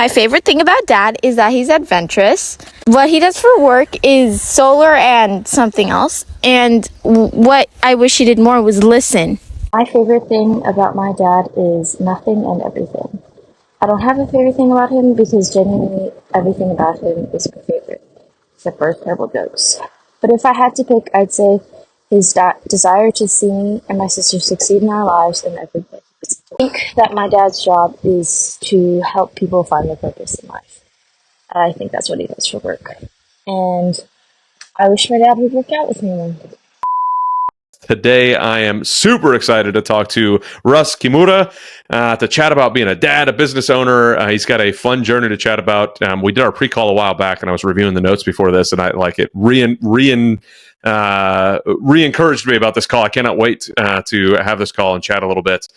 My favorite thing about Dad is that he's adventurous. What he does for work is solar and something else. And what I wish he did more was listen. My favorite thing about my dad is nothing and everything. I don't have a favorite thing about him because genuinely everything about him is my favorite, except for his terrible jokes. But if I had to pick, I'd say his desire to see me and my sister succeed in our lives and everything. I think that my dad's job is to help people find their purpose in life. I think that's what he does for work. And I wish my dad would work out with me more. Today, I am super excited to talk to Russ Kimura to chat about being a dad, a business owner. He's got a fun journey to chat about. We did our pre-call a while back, and I was reviewing the notes before this, and I like it re-encouraged me about this call. I cannot wait to have this call and chat a little bit.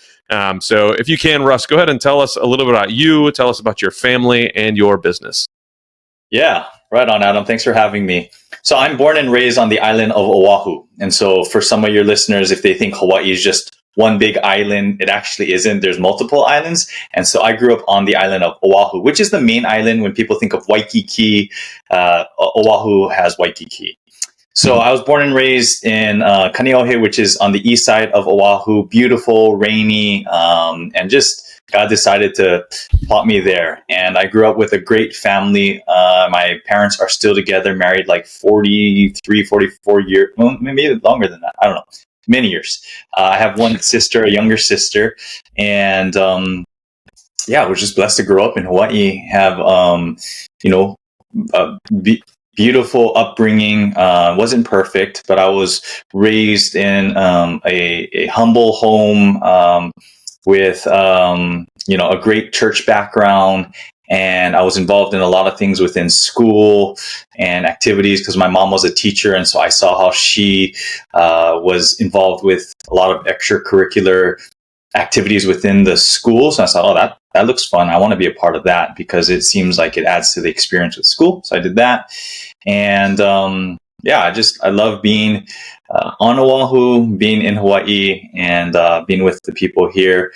So if you can, Russ, go ahead and tell us a little bit about you. Tell us about your family and your business. Yeah, right on, Adam. Thanks for having me. So I'm born and raised on the island of Oahu. And so for some of your listeners, if they think Hawaii is just one big island, it actually isn't. There's multiple islands. And so I grew up on the island of Oahu, which is the main island. When people think of Waikiki, Oahu has Waikiki. So I was born and raised in Kaneohe, which is on the east side of Oahu. Beautiful, rainy, and just God decided to plot me there. And I grew up with a great family. My parents are still together, married like 43, 44 years, well, maybe longer than that. I don't know, many years. I have one sister, a younger sister. And yeah, I was just blessed to grow up in Hawaii, have, beautiful upbringing. Wasn't perfect, but I was raised in a humble home with a great church background, and I was involved in a lot of things within school and activities because my mom was a teacher, and so I saw how she was involved with a lot of extracurricular activities within the school. So I thought, oh, that looks fun. I want to be a part of that because it seems like it adds to the experience with school. So I did that. And I love being on Oahu, being in Hawaii, and being with the people here.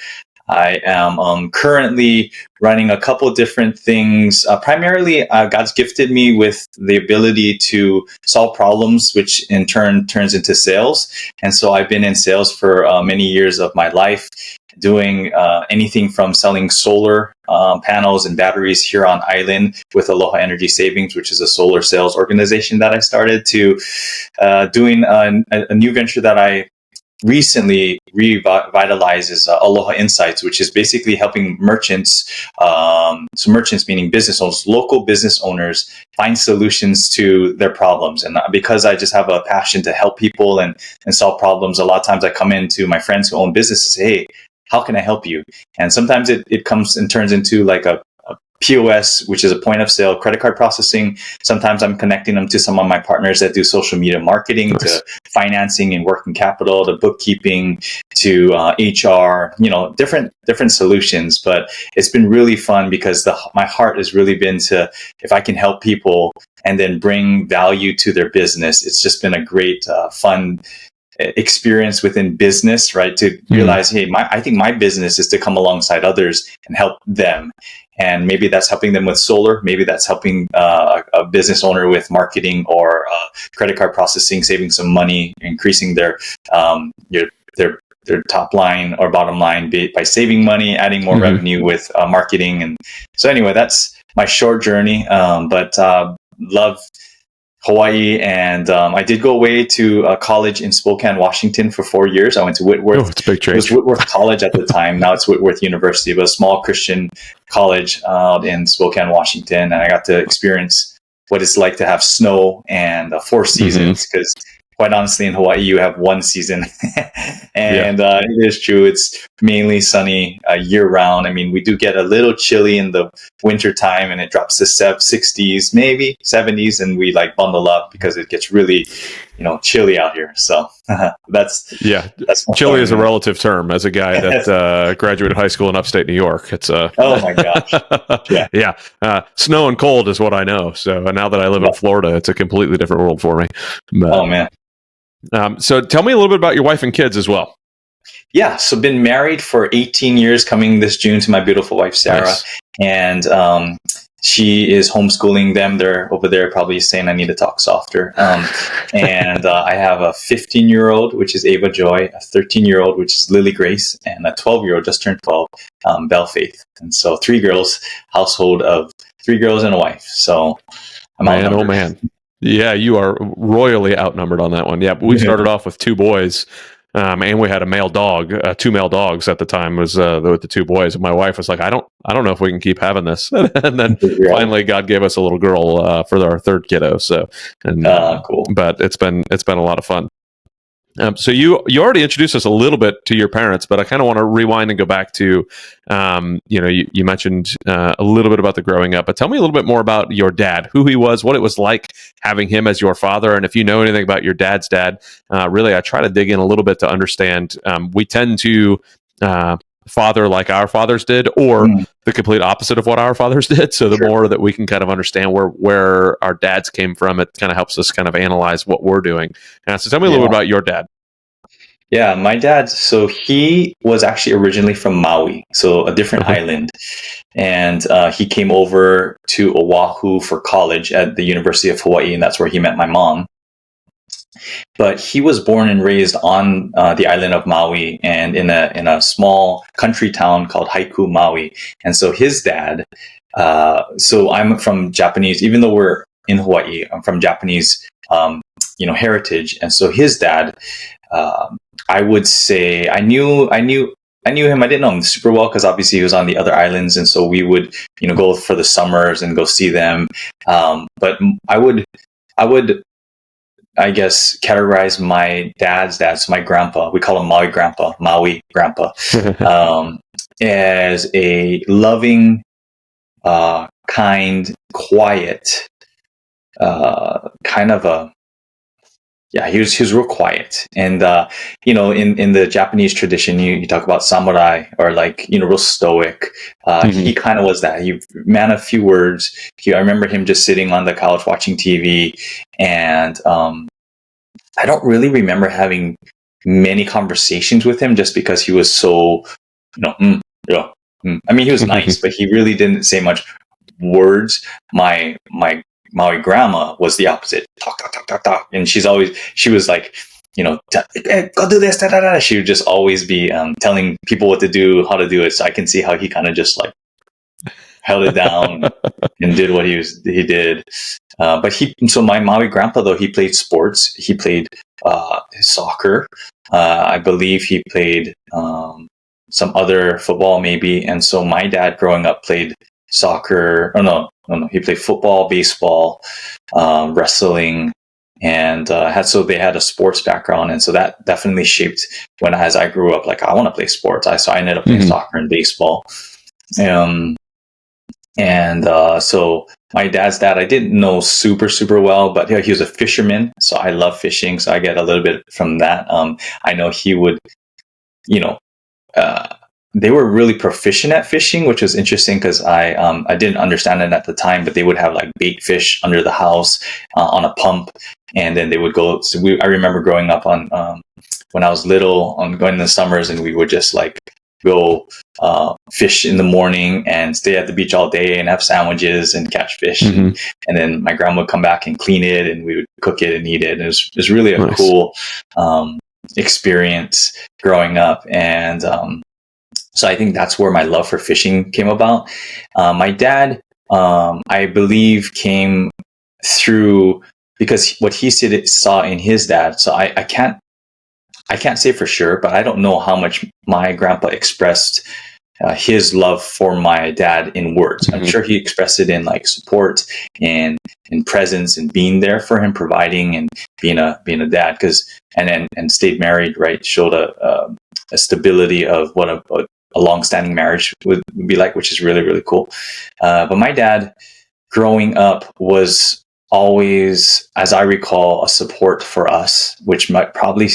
I am currently running a couple different things. Primarily, God's gifted me with the ability to solve problems, which in turn turns into sales. And so I've been in sales for many years of my life, doing anything from selling solar panels and batteries here on island with Aloha Energy Savings, which is a solar sales organization that I started, to doing a new venture that I recently revitalized is Aloha Insights, which is basically helping merchants, so merchants meaning business owners, local business owners, find solutions to their problems. And because I just have a passion to help people and solve problems, a lot of times I come into my friends who own businesses and say, hey, how can I help you? And sometimes it comes and turns into like a POS, which is a point of sale credit card processing. Sometimes I'm connecting them to some of my partners that do social media marketing, nice, to financing and working capital, to bookkeeping, to HR, different solutions. But it's been really fun because my heart has really been to, if I can help people and then bring value to their business, it's just been a great, fun experience within business, right? To realize, hey, I think my business is to come alongside others and help them. And maybe that's helping them with solar. Maybe that's helping a business owner with marketing or credit card processing, saving some money, increasing their top line or bottom line by saving money, adding more revenue with marketing. And so anyway, that's my short journey. But love Hawaii, and I did go away to college in Spokane, Washington for 4 years. I went to Whitworth. Oh, it's a big change. It was Whitworth College at the time. Now it's Whitworth University, but a small Christian college in Spokane, Washington. And I got to experience what it's like to have snow and 4 seasons, because quite honestly, in Hawaii, you have one season. And it is true. It's mainly sunny year round. I mean, we do get a little chilly in the winter time, and it drops to 60s, maybe 70s. And we bundle up because it gets really, chilly out here. So that's chilly is a relative term. As a guy that graduated high school in upstate New York, it's oh my gosh. Snow and cold is what I know. So now that I live in Florida, it's a completely different world for me. But, oh man. So tell me a little bit about your wife and kids as well. Yeah, so been married for 18 years, coming this June to my beautiful wife, Sarah. Nice. And she is homeschooling them. They're over there probably saying I need to talk softer. And I have a 15-year-old, which is Ava Joy, a 13-year-old, which is Lily Grace, and a 12-year-old, just turned 12, Belle Faith. And so 3 girls, household of 3 girls and a wife. So I'm outnumbered. Oh man. Yeah, you are royally outnumbered on that one. Yeah, we started off with 2 boys. And we had a male dog, 2 male dogs at the time was with the 2 boys. And my wife was like, I don't know if we can keep having this. And then finally God gave us a little girl for our 3rd kiddo. So, and cool. But it's been a lot of fun. So you already introduced us a little bit to your parents, but I kind of want to rewind and go back to, you mentioned a little bit about the growing up, but tell me a little bit more about your dad, who he was, what it was like having him as your father. And if you know anything about your dad's dad, really, I try to dig in a little bit to understand. We tend to father like our fathers did, or the complete opposite of what our fathers did. So the more that we can kind of understand where our dads came from, it kind of helps us kind of analyze what we're doing. So tell me a little bit about your dad. Yeah, my dad, so he was actually originally from Maui, so a different island. And he came over to Oahu for college at the University of Hawaii, and that's where he met my mom. But he was born and raised on the island of Maui, and in a small country town called Haiku, Maui. And so his dad, so I'm from Japanese, even though we're in Hawaii, I'm from Japanese, heritage. And so his dad, I would say I knew him. I didn't know him super well because obviously he was on the other islands, and so we would, go for the summers and go see them. But I would, I guess, categorize my dad's dad, so my grandpa, we call him Maui grandpa, as a loving, kind, quiet, kind of a, he was real quiet. And, in the Japanese tradition, you talk about samurai, or real stoic. He kind of was that. He man of few words. I remember him just sitting on the couch watching TV. And I don't really remember having many conversations with him just because he was so, I mean, he was nice, but he really didn't say much words. My Maui grandma was the opposite. Talk. And she was like, hey, go do this, da, da, da. She would just always be telling people what to do, how to do it. So I can see how he kind of just held it down and did what he did. But my Maui grandpa, though, he played sports. He played soccer. I believe he played some other football maybe. And so my dad growing up played soccer. No. He played football, baseball, wrestling, and they had a sports background. And so that definitely shaped as I grew up, I want to play sports. So I ended up playing soccer and baseball. So my dad's dad, I didn't know super, super well, but he was a fisherman. So I love fishing. So I get a little bit from that. I know he would, they were really proficient at fishing, which was interesting because I didn't understand it at the time, but they would have bait fish under the house on a pump. And then they would go. So I remember growing up on when I was little, going in the summers, and we would just go fish in the morning and stay at the beach all day and have sandwiches and catch fish. And then my grandma would come back and clean it, and we would cook it and eat it. And it was really a cool experience growing up. And so I think that's where my love for fishing came about. My dad, I believe, came through because what he saw in his dad. So I can't say for sure, but I don't know how much my grandpa expressed his love for my dad in words. I'm sure he expressed it in support and in presence and being there for him, providing and being a dad. And stayed married, right? Showed a stability of what a long-standing marriage would be like, which is really, really cool. But my dad growing up was always, as I recall, a support for us, which might probably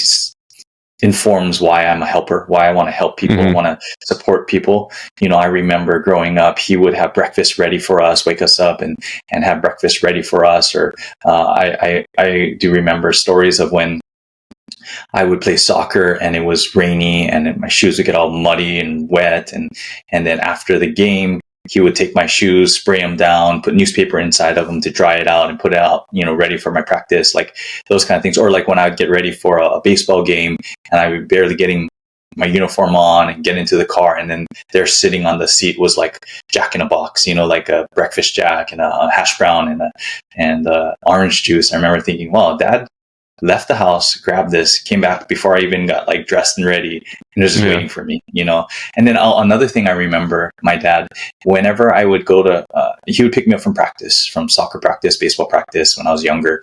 informs why I'm a helper, why I want to help people, I want to support people. I remember growing up, he would have breakfast ready for us, wake us up and have breakfast ready for us. Or I do remember stories of when I would play soccer and it was rainy and my shoes would get all muddy and wet. And then after the game, he would take my shoes, spray them down, put newspaper inside of them to dry it out and put it out, ready for my practice, like those kind of things. Or like when I would get ready for a baseball game and I would barely getting my uniform on and get into the car, and then there sitting on the seat was like Jack in a Box, like a breakfast Jack and a hash brown and orange juice. I remember thinking, well, Dad left the house, grabbed this, came back before I even got like dressed and ready, and was just waiting for me, And then another thing I remember, my dad, whenever I would go to, he would pick me up from practice, from soccer practice, baseball practice when I was younger.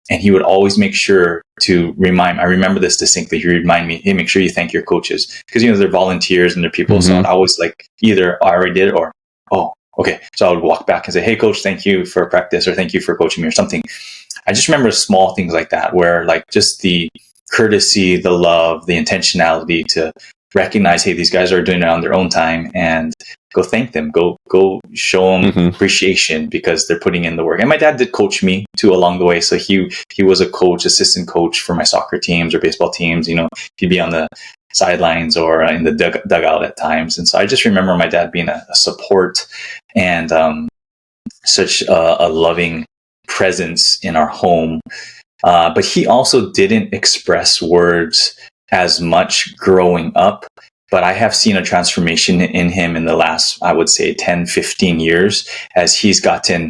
And he would always make sure to I remember this distinctly. He would remind me, hey, make sure you thank your coaches. Because, they're volunteers and they're people. So I'd always like either, I already did it, or, oh, okay. So I would walk back and say, hey, coach, thank you for practice, or thank you for coaching me, or something. I just remember small things like that, where like just the courtesy, the love, the intentionality to recognize, hey, these guys are doing it on their own time, and go thank them, go show them appreciation because they're putting in the work. And my dad did coach me too along the way. So he was a coach, assistant coach for my soccer teams or baseball teams. He'd be on the sidelines or in the dugout at times. And so I just remember my dad being a support and such a loving presence in our home. But he also didn't express words as much growing up. But I have seen a transformation in him in the last, I would say, 10, 15 years as he's gotten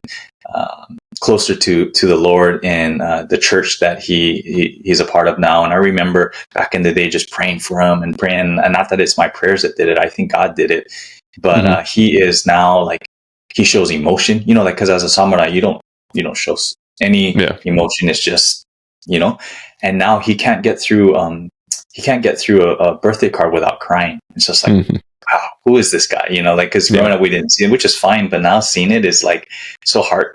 closer to the Lord in the church that he's a part of now. And I remember back in the day just praying for him and praying, and not that it's my prayers that did it, I think God did it. But he is now like, he shows emotion, like, because as a samurai, you don't show any emotion. It's just, and now he can't get through a birthday card without crying. It's just like, wow, who is this guy? Because growing up we didn't see it, which is fine, but now seeing it is like so hard.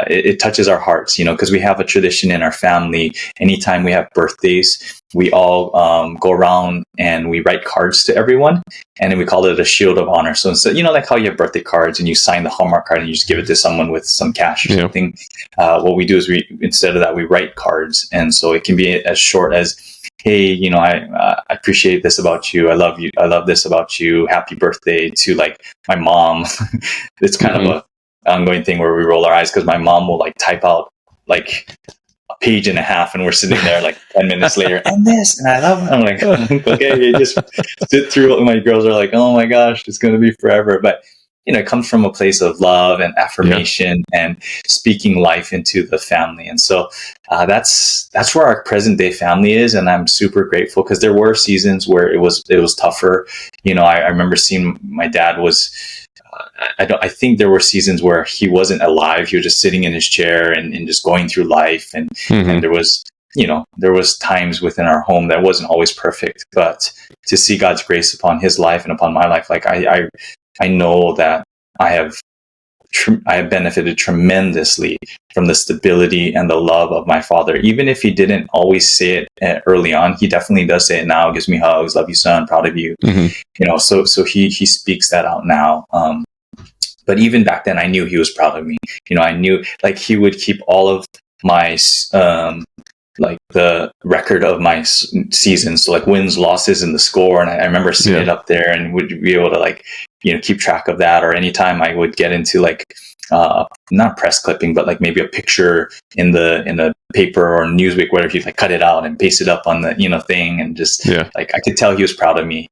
It touches our hearts, because we have a tradition in our family. Anytime we have birthdays, we all go around and we write cards to everyone, and then we call it a shield of honor. So instead, like how you have birthday cards and you sign the Hallmark card and you just give it to someone with some cash or something. What we do is instead of that, we write cards. And so it can be as short as, hey, I appreciate this about you. I love you. I love this about you. Happy birthday, to like my mom. It's kind of a ongoing thing where we roll our eyes because my mom will like type out like a page and a half and we're sitting there like 10 minutes later and this, and I love it. I'm like, okay, you just sit through it. My girls are like, oh my gosh, it's going to be forever. But it comes from a place of love and affirmation and speaking life into the family. And so that's where our present day family is. And I'm super grateful because there were seasons where it was tougher. I remember seeing my dad was, I think there were seasons where he wasn't alive. He was just sitting in his chair and just going through life. And there was times within our home that wasn't always perfect, but to see God's grace upon his life and upon my life, like I know that I have benefited tremendously from the stability and the love of my father. Even if he didn't always say it early on, he definitely does say it now. Gives me hugs, love you, son, proud of you. So he speaks that out now. But even back then, I knew he was proud of me. I knew like he would keep all of my like the record of my seasons, so like wins, losses, and the score. And I remember seeing it up there and would be able to like, keep track of that. Or anytime I would get into like, not press clipping, but like maybe a picture in the paper or Newsweek, whatever, he'd like cut it out and paste it up on the, thing. And just like, I could tell he was proud of me.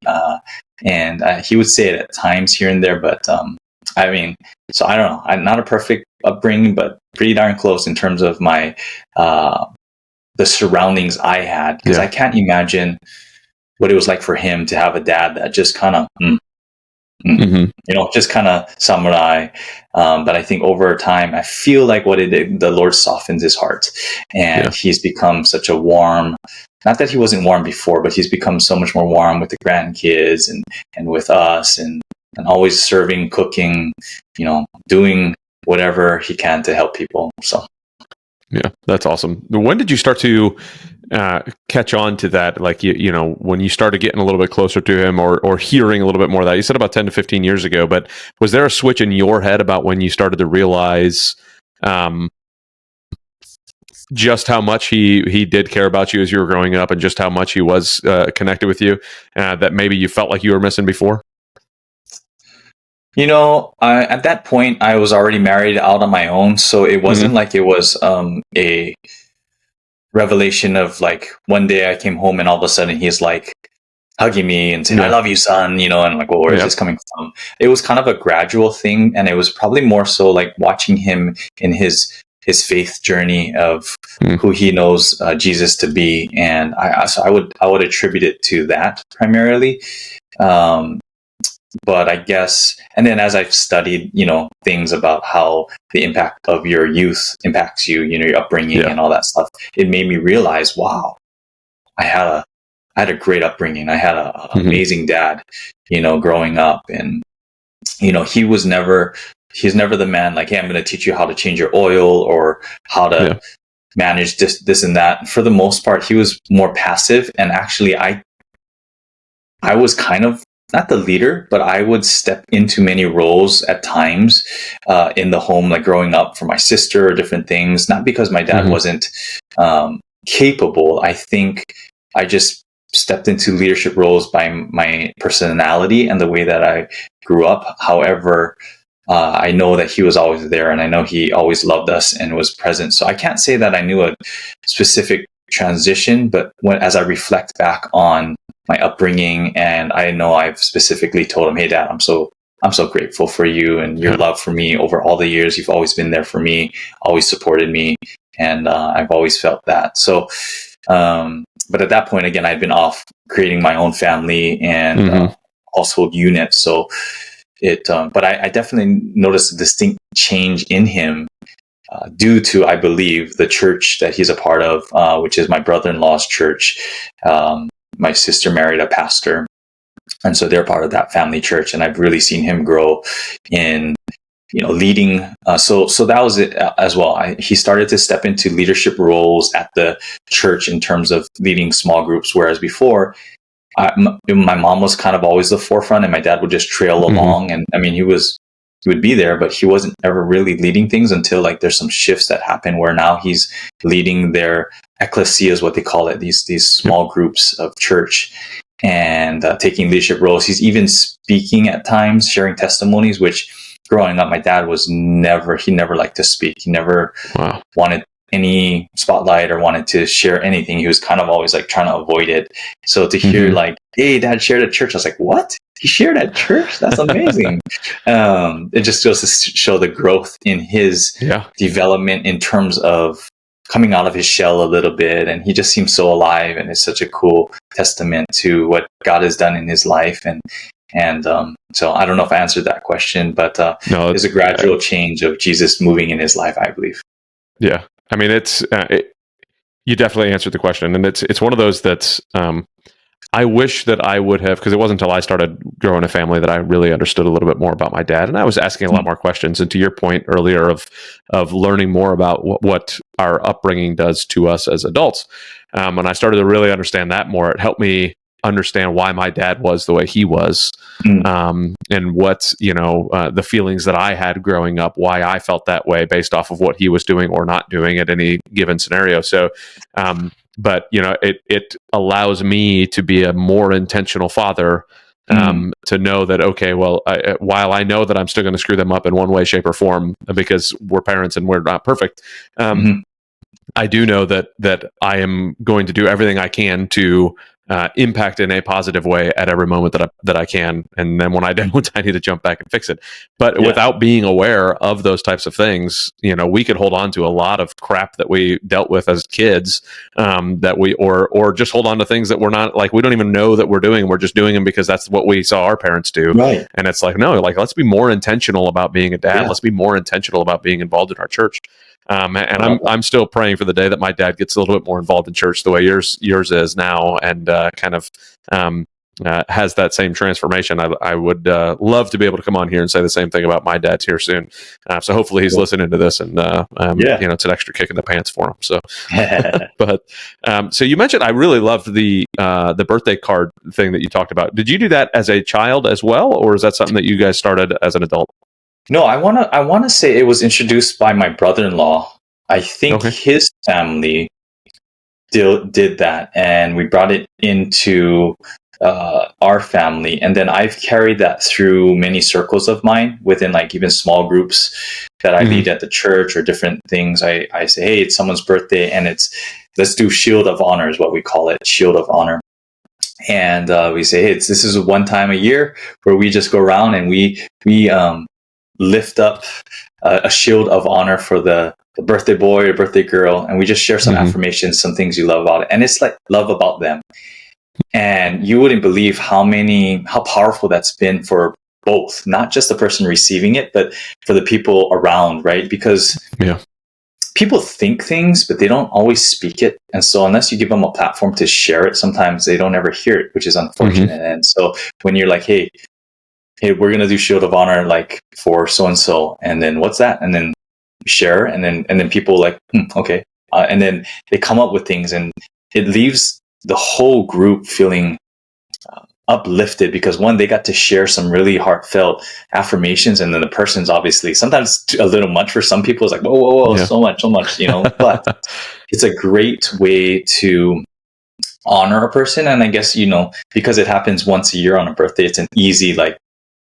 And he would say it at times here and there, but, I mean, so I don't know, I'm not a perfect upbringing, but pretty darn close in terms of my, the surroundings I had, because I can't imagine what it was like for him to have a dad that just kind of, just kind of samurai. But I think over time, I feel like the Lord softens his heart, and he's become such a warm. Not that he wasn't warm before, but he's become so much more warm with the grandkids and with us, and always serving, cooking, doing whatever he can to help people. So. Yeah, that's awesome. When did you start to catch on to that? Like, when you started getting a little bit closer to him or hearing a little bit more of that? You said about 10 to 15 years ago, but was there a switch in your head about when you started to realize just how much he did care about you as you were growing up and just how much he was connected with you that maybe you felt like you were missing before? At that point, I was already married out on my own, so it wasn't like it was a revelation of like one day I came home and all of a sudden he's like hugging me and saying, "I love you, son," and I'm like, well, where is this coming from? It was kind of a gradual thing, and it was probably more so like watching him in his faith journey of who he knows Jesus to be, and I would attribute it to that primarily. But I guess, and then as I've studied, things about how the impact of your youth impacts you, your upbringing and all that stuff, it made me realize, wow, I had a great upbringing. I had an amazing dad, growing up, and he's never the man like, hey, I'm going to teach you how to change your oil or how to manage this and that. For the most part, he was more passive, and actually, I was kind of not the leader, but I would step into many roles at times in the home, like growing up for my sister or different things. Not because my dad wasn't capable. I think I just stepped into leadership roles by my personality and the way that I grew up. However, I know that he was always there, and I know he always loved us and was present. So I can't say that I knew a specific transition, but as I reflect back on my upbringing, and I know I've specifically told him, "Hey, Dad, I'm so grateful for you and your love for me over all the years. You've always been there for me, always supported me, and I've always felt that." So, but at that point, again, I'd been off creating my own family and household unit. So but I definitely noticed a distinct change in him. Due to, I believe, the church that he's a part of, which is my brother-in-law's church. My sister married a pastor, and so they're part of that family church. And I've really seen him grow in, leading. So that was it as well. He started to step into leadership roles at the church in terms of leading small groups, whereas before, my mom was kind of always the forefront, and my dad would just trail along. And I mean, he would be there, but he wasn't ever really leading things until like there's some shifts that happen where now he's leading their ecclesia, is what they call it, these small groups of church, and taking leadership roles. He's even speaking at times, sharing testimonies, which growing up, my dad he never liked to speak. He never wanted any spotlight or wanted to share anything. He was kind of always like trying to avoid it. So to hear like, "Hey, Dad shared at church," I was like, "What? He shared at church? That's amazing." It just goes to show the growth in his development in terms of coming out of his shell a little bit. And he just seems so alive, and it's such a cool testament to what God has done in his life. And so I don't know if I answered that question, but there's a gradual change of Jesus moving in his life, I believe. Yeah. I mean, you definitely answered the question, and it's one of those that's I wish that I would have, because it wasn't until I started growing a family that I really understood a little bit more about my dad, and I was asking a lot more questions. And to your point earlier of learning more about what our upbringing does to us as adults, and I started to really understand that more. It helped me understand why my dad was the way he was, and what the feelings that I had growing up, why I felt that way based off of what he was doing or not doing at any given scenario. So, but it allows me to be a more intentional father, to know that, okay, well, while I know that I'm still going to screw them up in one way, shape, or form because we're parents and we're not perfect, I do know that I am going to do everything I can to impact in a positive way at every moment that I can, and then when I don't, I need to jump back and fix it. But without being aware of those types of things, we could hold on to a lot of crap that we dealt with as kids, that we or just hold on to things that we're not, like, we don't even know that we're doing. We're just doing them because that's what we saw our parents do. Right. And it's like, no, like, let's be more intentional about being a dad. Let's be more intentional about being involved in our church. And I'm still praying for the day that my dad gets a little bit more involved in church the way yours is now, and kind of has that same transformation. I would love to be able to come on here and say the same thing about my dad's here soon. So hopefully he's listening to this, and it's an extra kick in the pants for him. So, but so you mentioned, I really loved the birthday card thing that you talked about. Did you do that as a child as well, or is that something that you guys started as an adult? No, I wanna say it was introduced by my brother-in-law. I think his family did that, and we brought it into our family. And then I've carried that through many circles of mine within like even small groups that I lead at the church or different things. I say, hey, it's someone's birthday and let's do Shield of Honor is what we call it, Shield of Honor. And we say, hey, this is one time a year where we just go around and we lift up a shield of honor for the birthday boy or birthday girl, and we just share some affirmations, some things you love about it, and it's like love about them. And you wouldn't believe how powerful that's been for both, not just the person receiving it, but for the people around, right? Because people think things, but they don't always speak it. And so unless you give them a platform to share it, sometimes they don't ever hear it, which is unfortunate. And so when you're like, hey, we're going to do Shield of Honor, like for so-and-so. And then what's that? And then share. And then people like, okay. And then they come up with things, and it leaves the whole group feeling uplifted because one, they got to share some really heartfelt affirmations. And then the person's obviously sometimes a little much for some people. It's like, whoa, so much, but it's a great way to honor a person. And I guess, because it happens once a year on a birthday, it's an easy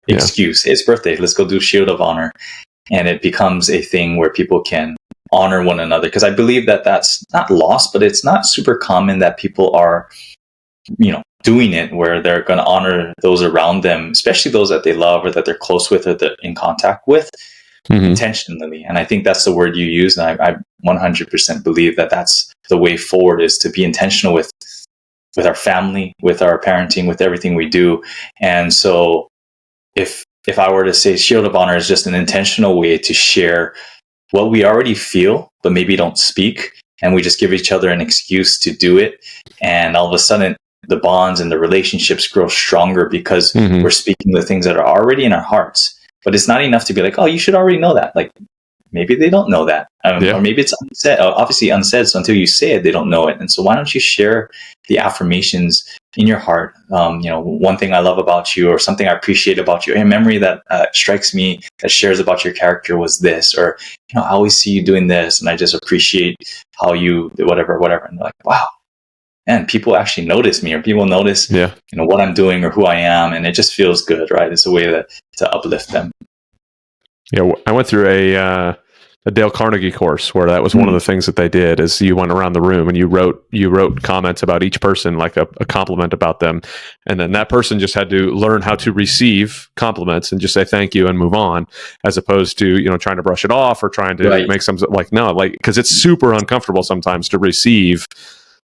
excuse. It's birthday. Let's go do Shield of Honor. And it becomes a thing where people can honor one another. Because I believe that that's not lost, but it's not super common that people are, doing it where they're going to honor those around them, especially those that they love or that they're close with or they're in contact with intentionally. And I think that's the word you use. And I 100% believe that that's the way forward, is to be intentional with our family, with our parenting, with everything we do. And so if I were to say Shield of Honor is just an intentional way to share what we already feel, but maybe don't speak, and we just give each other an excuse to do it. And all of a sudden, the bonds and the relationships grow stronger because we're speaking the things that are already in our hearts. But it's not enough to be like, oh, you should already know that. Like, maybe they don't know that. Or maybe it's unsaid, obviously unsaid. So until you say it, they don't know it. And so why don't you share the affirmations in your heart? One thing I love about you, or something I appreciate about you, a memory that strikes me that shares about your character was this, or, I always see you doing this and I just appreciate how you, whatever. And they're like, wow. And people actually notice me, or people notice, what I'm doing or who I am. And it just feels good, right? It's a way to uplift them. Yeah. I went through a Dale Carnegie course where that was one of the things that they did, is you went around the room and you wrote comments about each person, like a compliment about them. And then that person just had to learn how to receive compliments and just say thank you and move on, as opposed to, trying to brush it off or trying to make some because it's super uncomfortable sometimes to receive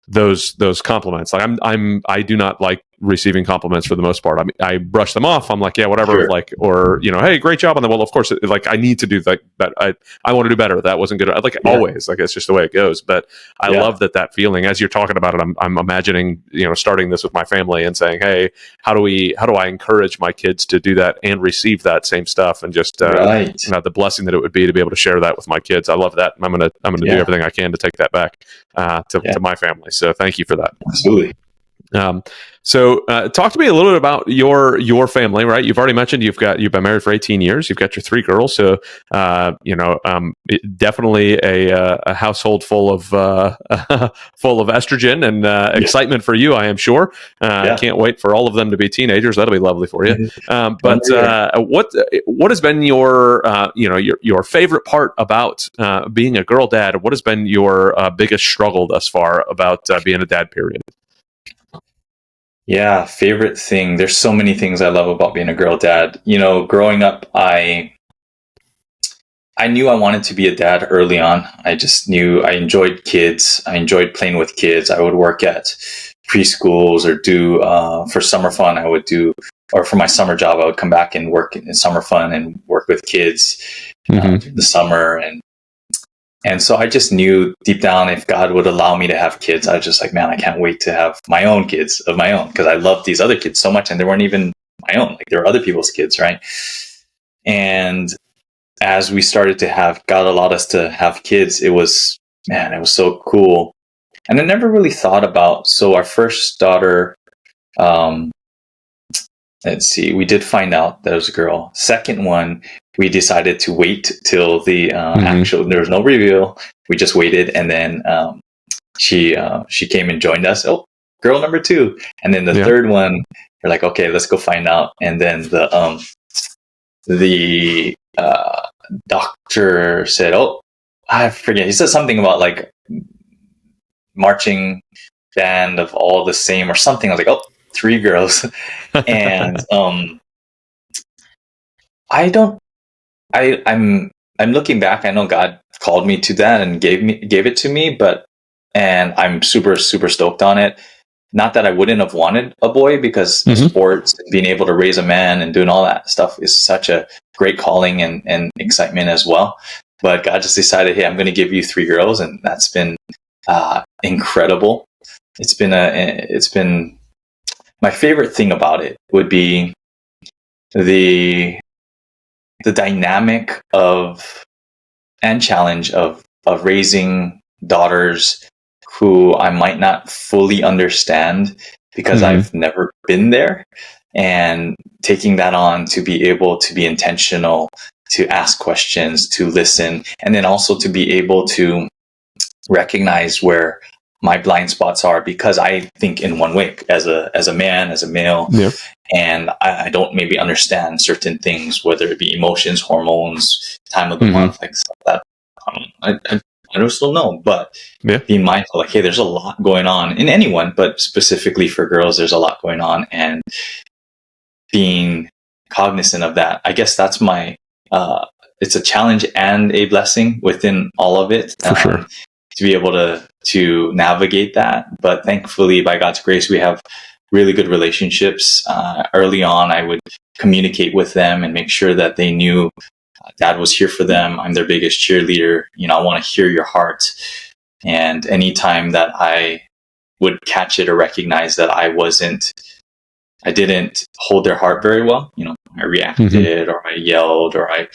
those compliments. Like I do not like receiving compliments for the most part. I mean, I brush them off. I'm like, yeah, whatever. Sure. Or hey, great job on that. Well, of course, I need to do that. I want to do better. That wasn't good. Always, it's just the way it goes. But I love that feeling. As you're talking about it, I'm imagining, starting this with my family and saying, hey, how do I encourage my kids to do that and receive that same stuff, and just the blessing that it would be to be able to share that with my kids. I love that. I'm gonna do everything I can to take that back to my family. So thank you for that. Absolutely. So talk to me a little bit about your family, right? You've already mentioned you've been married for 18 years. You've got your 3 girls. So, definitely a household full of estrogen and excitement for you, I am sure. Can't wait for all of them to be teenagers. That'll be lovely for you. But what has been your favorite part about being a girl dad? What has been your biggest struggle thus far about being a dad, period? Yeah, favorite thing. There's so many things I love about being a girl dad. Growing up, I knew I wanted to be a dad early on. I just knew I enjoyed kids. I enjoyed playing with kids. I would work at preschools or do, for summer fun, or for my summer job, I would come back and work in summer fun and work with kids during the summer. And so I just knew deep down, if God would allow me to have kids, I was just like, man, I can't wait to have my own kids of my own, because I love these other kids so much, and they weren't even my own. Like, they were other people's kids, right? And as we started to God allowed us to have kids, it was so cool. And I never really thought about, so our first daughter, let's see, we did find out that it was a girl. Second one, we decided to wait till the there was no reveal. We just waited, and then she came and joined us. Oh, girl number 2. And then the third one, you're like, okay, let's go find out. And then the doctor said, oh, I forget. He said something about like marching band of all the same or something. I was like, oh, 3 girls. And I'm looking back. I know God called me to that and gave it to me, and I'm super, super stoked on it. Not that I wouldn't have wanted a boy, because sports, being able to raise a man and doing all that stuff is such a great calling and excitement as well. But God just decided, hey, I'm going to give you 3 girls. And that's been incredible. It's been my favorite thing about it would be the dynamic of and challenge of raising daughters who I might not fully understand because I've never been there, and taking that on to be able to be intentional, to ask questions, to listen, and then also to be able to recognize where my blind spots are, because I think in one way as a man, as a male, and I don't maybe understand certain things, whether it be emotions, hormones, time of the month, like stuff that I don't still know, but being mindful, like, hey, there's a lot going on in anyone, but specifically for girls, there's a lot going on, and being cognizant of that. I guess that's my, it's a challenge and a blessing within all of it. For sure. To be able to navigate that. But thankfully, by God's grace, we have really good relationships. Early on, I would communicate with them and make sure that they knew Dad was here for them. I'm their biggest cheerleader. I want to hear your heart. And anytime that I would catch it or recognize that I didn't hold their heart very well, I reacted or I yelled or I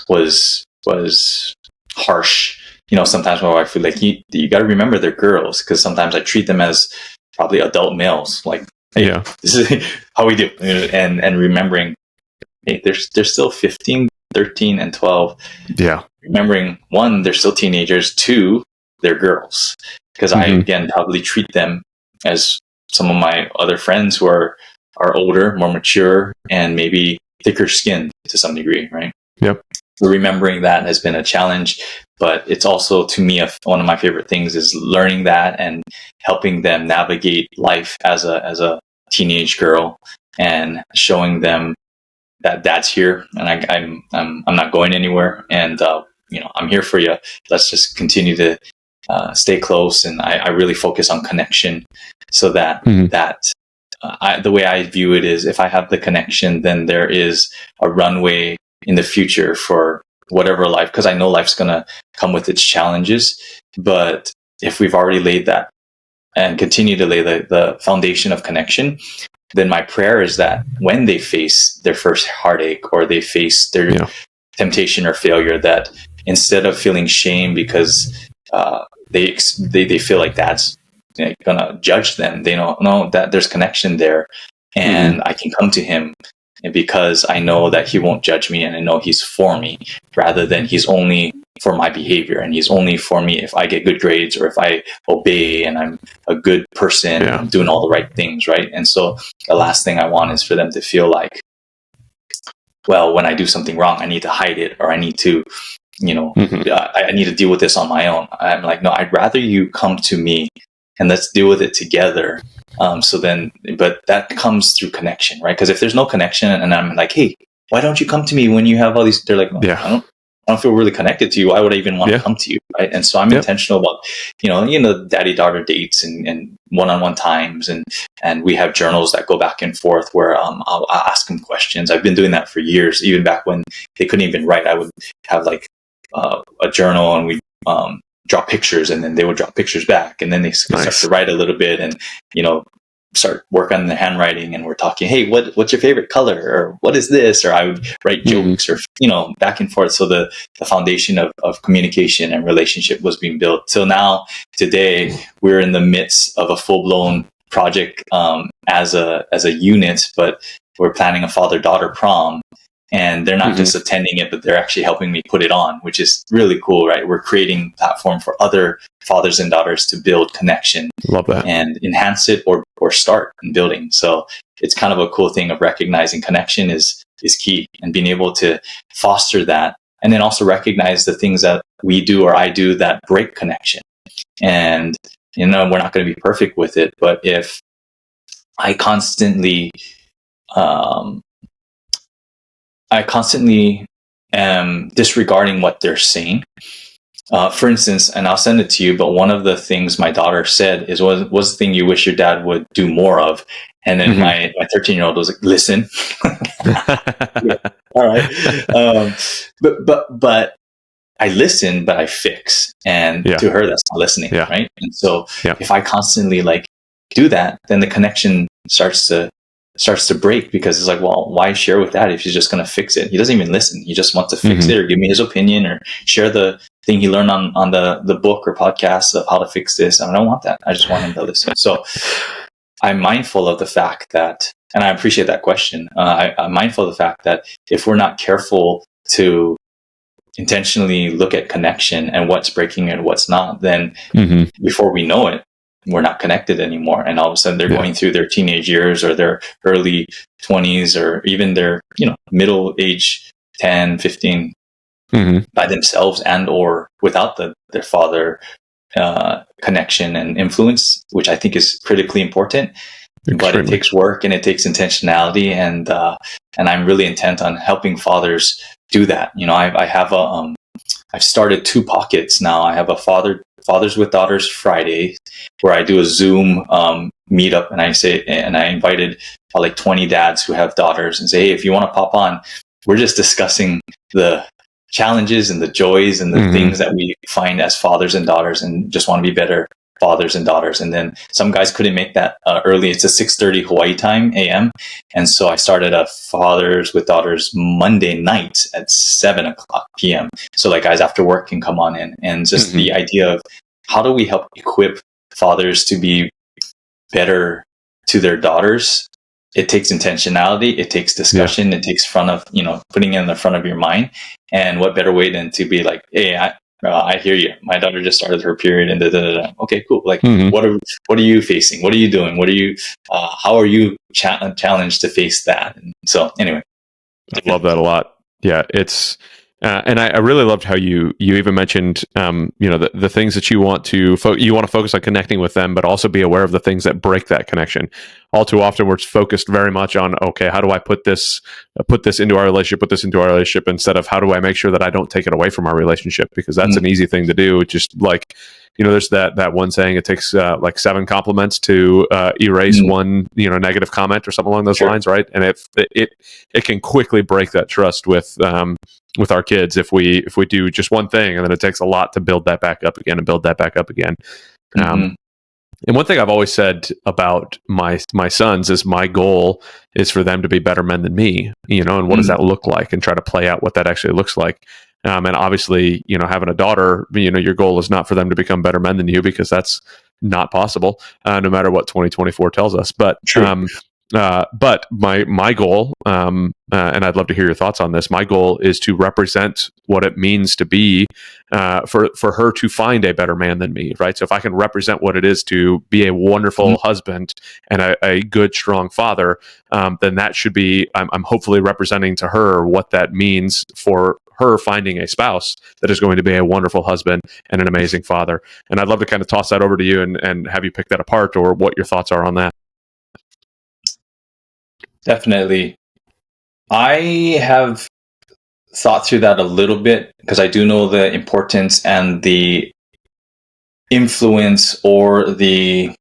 was harsh. Sometimes my wife would like, you got to remember they're girls, because sometimes I treat them as probably adult males. Like, hey, this is how we do. And remembering, hey, they're still 15, 13, and 12. Yeah. Remembering, 1, they're still teenagers. 2, they're girls. Because I, again, probably treat them as some of my other friends who are older, more mature, and maybe thicker skinned to some degree, right? Yep. So remembering that has been a challenge, but it's also, to me, one of my favorite things is learning that and helping them navigate life as a teenage girl, and showing them that Dad's here, and I'm not going anywhere, and I'm here for you. Let's just continue to stay close, and I really focus on connection, so that the way I view it is, if I have the connection, then there is a runway in the future for whatever life, because I know life's going to come with its challenges. But if we've already laid that and continue to lay the foundation of connection, then my prayer is that when they face their first heartache or they face their temptation or failure, that instead of feeling shame because they feel like Dad's gonna judge them, they know that there's connection there, and I can come to him because I know that he won't judge me, and I know he's for me, rather than he's only for my behavior, and he's only for me if I get good grades or if I obey and I'm a good person, and I'm doing all the right things, right? And so the last thing I want is for them to feel like, well, when I do something wrong, I need to hide it, or I need to, I need to deal with this on my own. I'm like, no, I'd rather you come to me and let's deal with it together. But that comes through connection, right? Because if there's no connection, and I'm like, hey, why don't you come to me when you have all these? They're like, I don't feel really connected to you. Why would I even want to come to you, right? And so I'm intentional about, daddy-daughter dates and one-on-one times, and we have journals that go back and forth where I'll ask them questions. I've been doing that for years, even back when they couldn't even write. I would have like a journal, and we draw pictures, and then they would draw pictures back, and then they start to write a little bit, and start work on the handwriting, and we're talking, hey, what's your favorite color, or what is this, or I would write jokes, or back and forth. So the foundation of communication and relationship was being built. So now today we're in the midst of a full-blown project as a unit, but we're planning a father-daughter prom. and they're not just attending it, but they're actually helping me put it on, which is really cool, right? We're creating a platform for other fathers and daughters to build connection. Love that. And enhance it or start in building. So it's kind of a cool thing of recognizing connection is key, and being able to foster that, and then also recognize the things that we do or I do that break connection. And, we're not going to be perfect with it, but if I constantly am disregarding what they're saying. For instance, and I'll send it to you, but one of the things my daughter said is, what's the thing you wish your dad would do more of? And then my 13-year-old was like, listen. Yeah, all right. But I listen, but I fix. And to her, that's not listening. Yeah. Right. And so if I constantly do that, then the connection starts to break, because it's like, well, why share with that if he's just going to fix it? He doesn't even listen. He just wants to fix it or give me his opinion or share the thing he learned on the book or podcast of how to fix this. I don't want that. I just want him to listen. So I'm mindful of the fact that, and I appreciate that question. I'm mindful of the fact that if we're not careful to intentionally look at connection and what's breaking and what's not, then before we know it, we're not connected anymore. And all of a sudden they're going through their teenage years or their early 20s or even their, middle age 10, 15 by themselves and or without their father connection and influence, which I think is critically important. Extremely. But it takes work and it takes intentionality, and I'm really intent on helping fathers do that. I have I've started 2 pockets now. I have a Fathers with Daughters Friday, where I do a Zoom meetup, and I invited like 20 dads who have daughters and say, hey, if you want to pop on, we're just discussing the challenges and the joys and the things that we find as fathers and daughters, and just want to be better fathers and daughters. And then some guys couldn't make that early. It's a 6:30 Hawaii time AM. And so I started a Fathers with Daughters Monday night at 7:00 PM. So guys after work can come on in, and just the idea of how do we help equip fathers to be better to their daughters. It takes intentionality. It takes discussion. It takes putting it in the front of your mind. And what better way than to be like, hey, I hear you. My daughter just started her period, and okay, cool. What are you facing? What are you doing? How are you challenged to face that? And so anyway, I love that a lot. Yeah, it's and I really loved how you even mentioned the things that you want to focus on connecting with them, but also be aware of the things that break that connection. All too often, we're focused very much on, okay, how do I put this into our relationship, instead of how do I make sure that I don't take it away from our relationship, because that's an easy thing to do. Just there's that one saying, it takes 7 compliments to erase one negative comment or something along those lines, right? And it can quickly break that trust with our kids if we do just one thing, and then it takes a lot to build that back up again. And one thing I've always said about my sons is my goal is for them to be better men than me, and what does that look like, and try to play out what that actually looks like. And obviously, having a daughter, your goal is not for them to become better men than you, because that's not possible, no matter what 2024 tells us. But but my goal, and I'd love to hear your thoughts on this. My goal is to represent what it means to be, for her to find a better man than me, right? So if I can represent what it is to be a wonderful husband and a good, strong father, then that should be, I'm hopefully representing to her what that means for her finding a spouse that is going to be a wonderful husband and an amazing father. And I'd love to kind of toss that over to you and have you pick that apart, or what your thoughts are on that. Definitely. I have thought through that a little bit, because I do know the importance and the influence, or the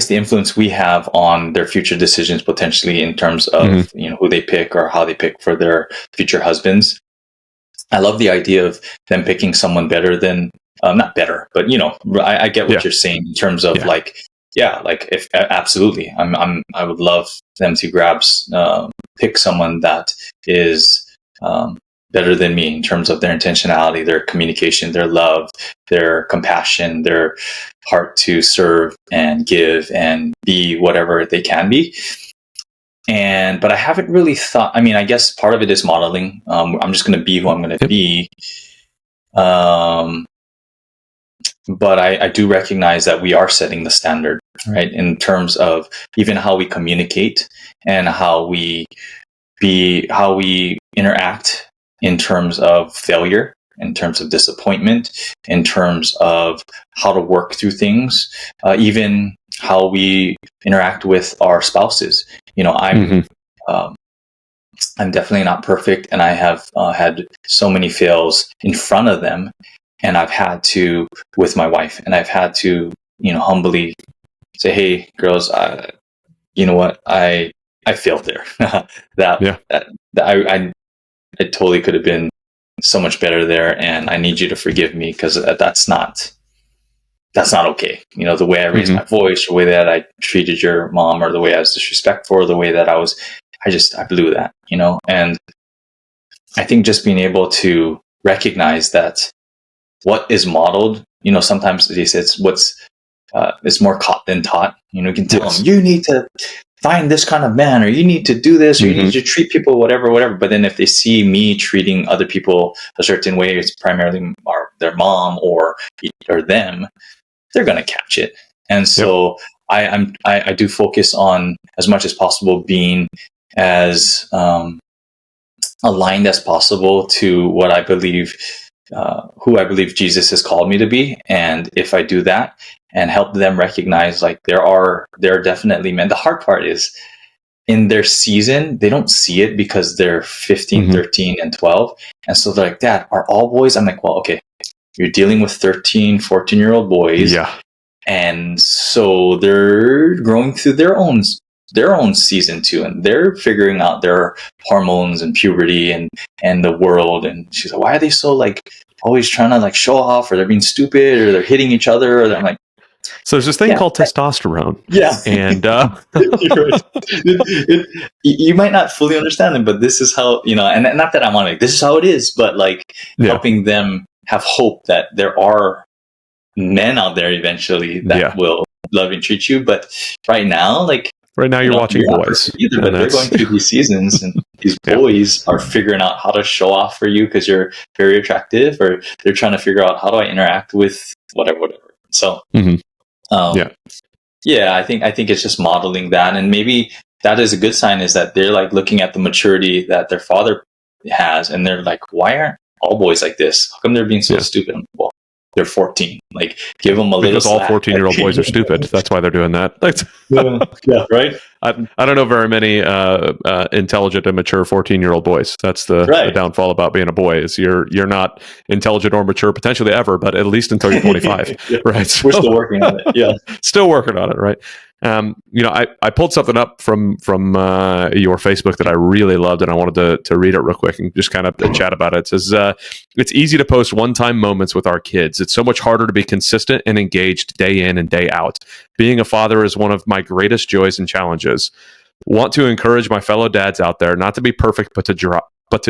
influence we have on their future decisions, potentially, in terms of who they pick or how they pick for their future husbands. I love the idea of them picking someone better than, not better, but I get what you're saying in terms of if absolutely, I would love them to pick someone that is better than me in terms of their intentionality, their communication, their love, their compassion, their heart to serve and give and be whatever they can be. but I haven't really thought. I mean, I guess part of it is modeling. I'm just going to be who I'm going to be. But I do recognize that we are setting the standard, right? In terms of even how we communicate and how we interact in terms of failure, in terms of disappointment, in terms of how to work through things, even how we interact with our spouses. I'm definitely not perfect, and I have had so many fails in front of them, and I've had to, with my wife, and I've had to, humbly say, "Hey, girls, you know what? I failed there. that I totally could have been so much better there, and I need you to forgive me because that's not okay. The way I raised my voice, the way that I treated your mom, or the way I was disrespectful, or the way that I blew that, and I think just being able to recognize that what is modeled, sometimes they say it's more caught than taught. You can tell them, you need to find this kind of man, or you need to do this, or you need to treat people, whatever. But then if they see me treating other people a certain way, it's primarily their mom or them, they're going to catch it. And so I do focus on, as much as possible, being as aligned as possible to what I believe, who I believe Jesus has called me to be. And if I do that and help them recognize, like, there are definitely men. The hard part is, in their season, they don't see it because they're 15, 13, and 12. And so they're like, "Dad, are all boys?" I'm like, well, okay, you're dealing with 13, 14-year-old boys. Yeah. And so they're growing through their own season too, and they're figuring out their hormones and puberty and the world. And she's like, "Why are they so, like, always trying to, like, show off, or they're being stupid, or they're hitting each other?" Or I'm like, so there's this thing called testosterone. Yeah. And you might not fully understand it, but this is how, and not that I want to, this is how it is, but, like, helping them have hope that there are men out there eventually that will love and treat you. But right now, you're watching boys either, but they're going through these seasons, and these boys are figuring out how to show off for you because you're very attractive, or they're trying to figure out, how do I interact with whatever. So I think it's just modeling that. And maybe that is a good sign, is that they're, like, looking at the maturity that their father has, and they're like, "Why aren't all boys like this? How come they're being so stupid?" Well, they're 14. Like, give them a little slack. Because all 14-year-old boys are stupid. That's why they're doing that. Right. I don't know very many intelligent and mature 14-year-old boys. That's the downfall about being a boy, is you're not intelligent or mature potentially ever, but at least until you're 25. Right. So, we're still working on it. Yeah. Still working on it. Right. I pulled something up from your Facebook that I really loved, and I wanted to read it real quick and just kind of chat about it. It says, "It's easy to post one-time moments with our kids. It's so much harder to be consistent and engaged day in and day out. Being a father is one of my greatest joys and challenges. Want to encourage my fellow dads out there not to be perfect, but to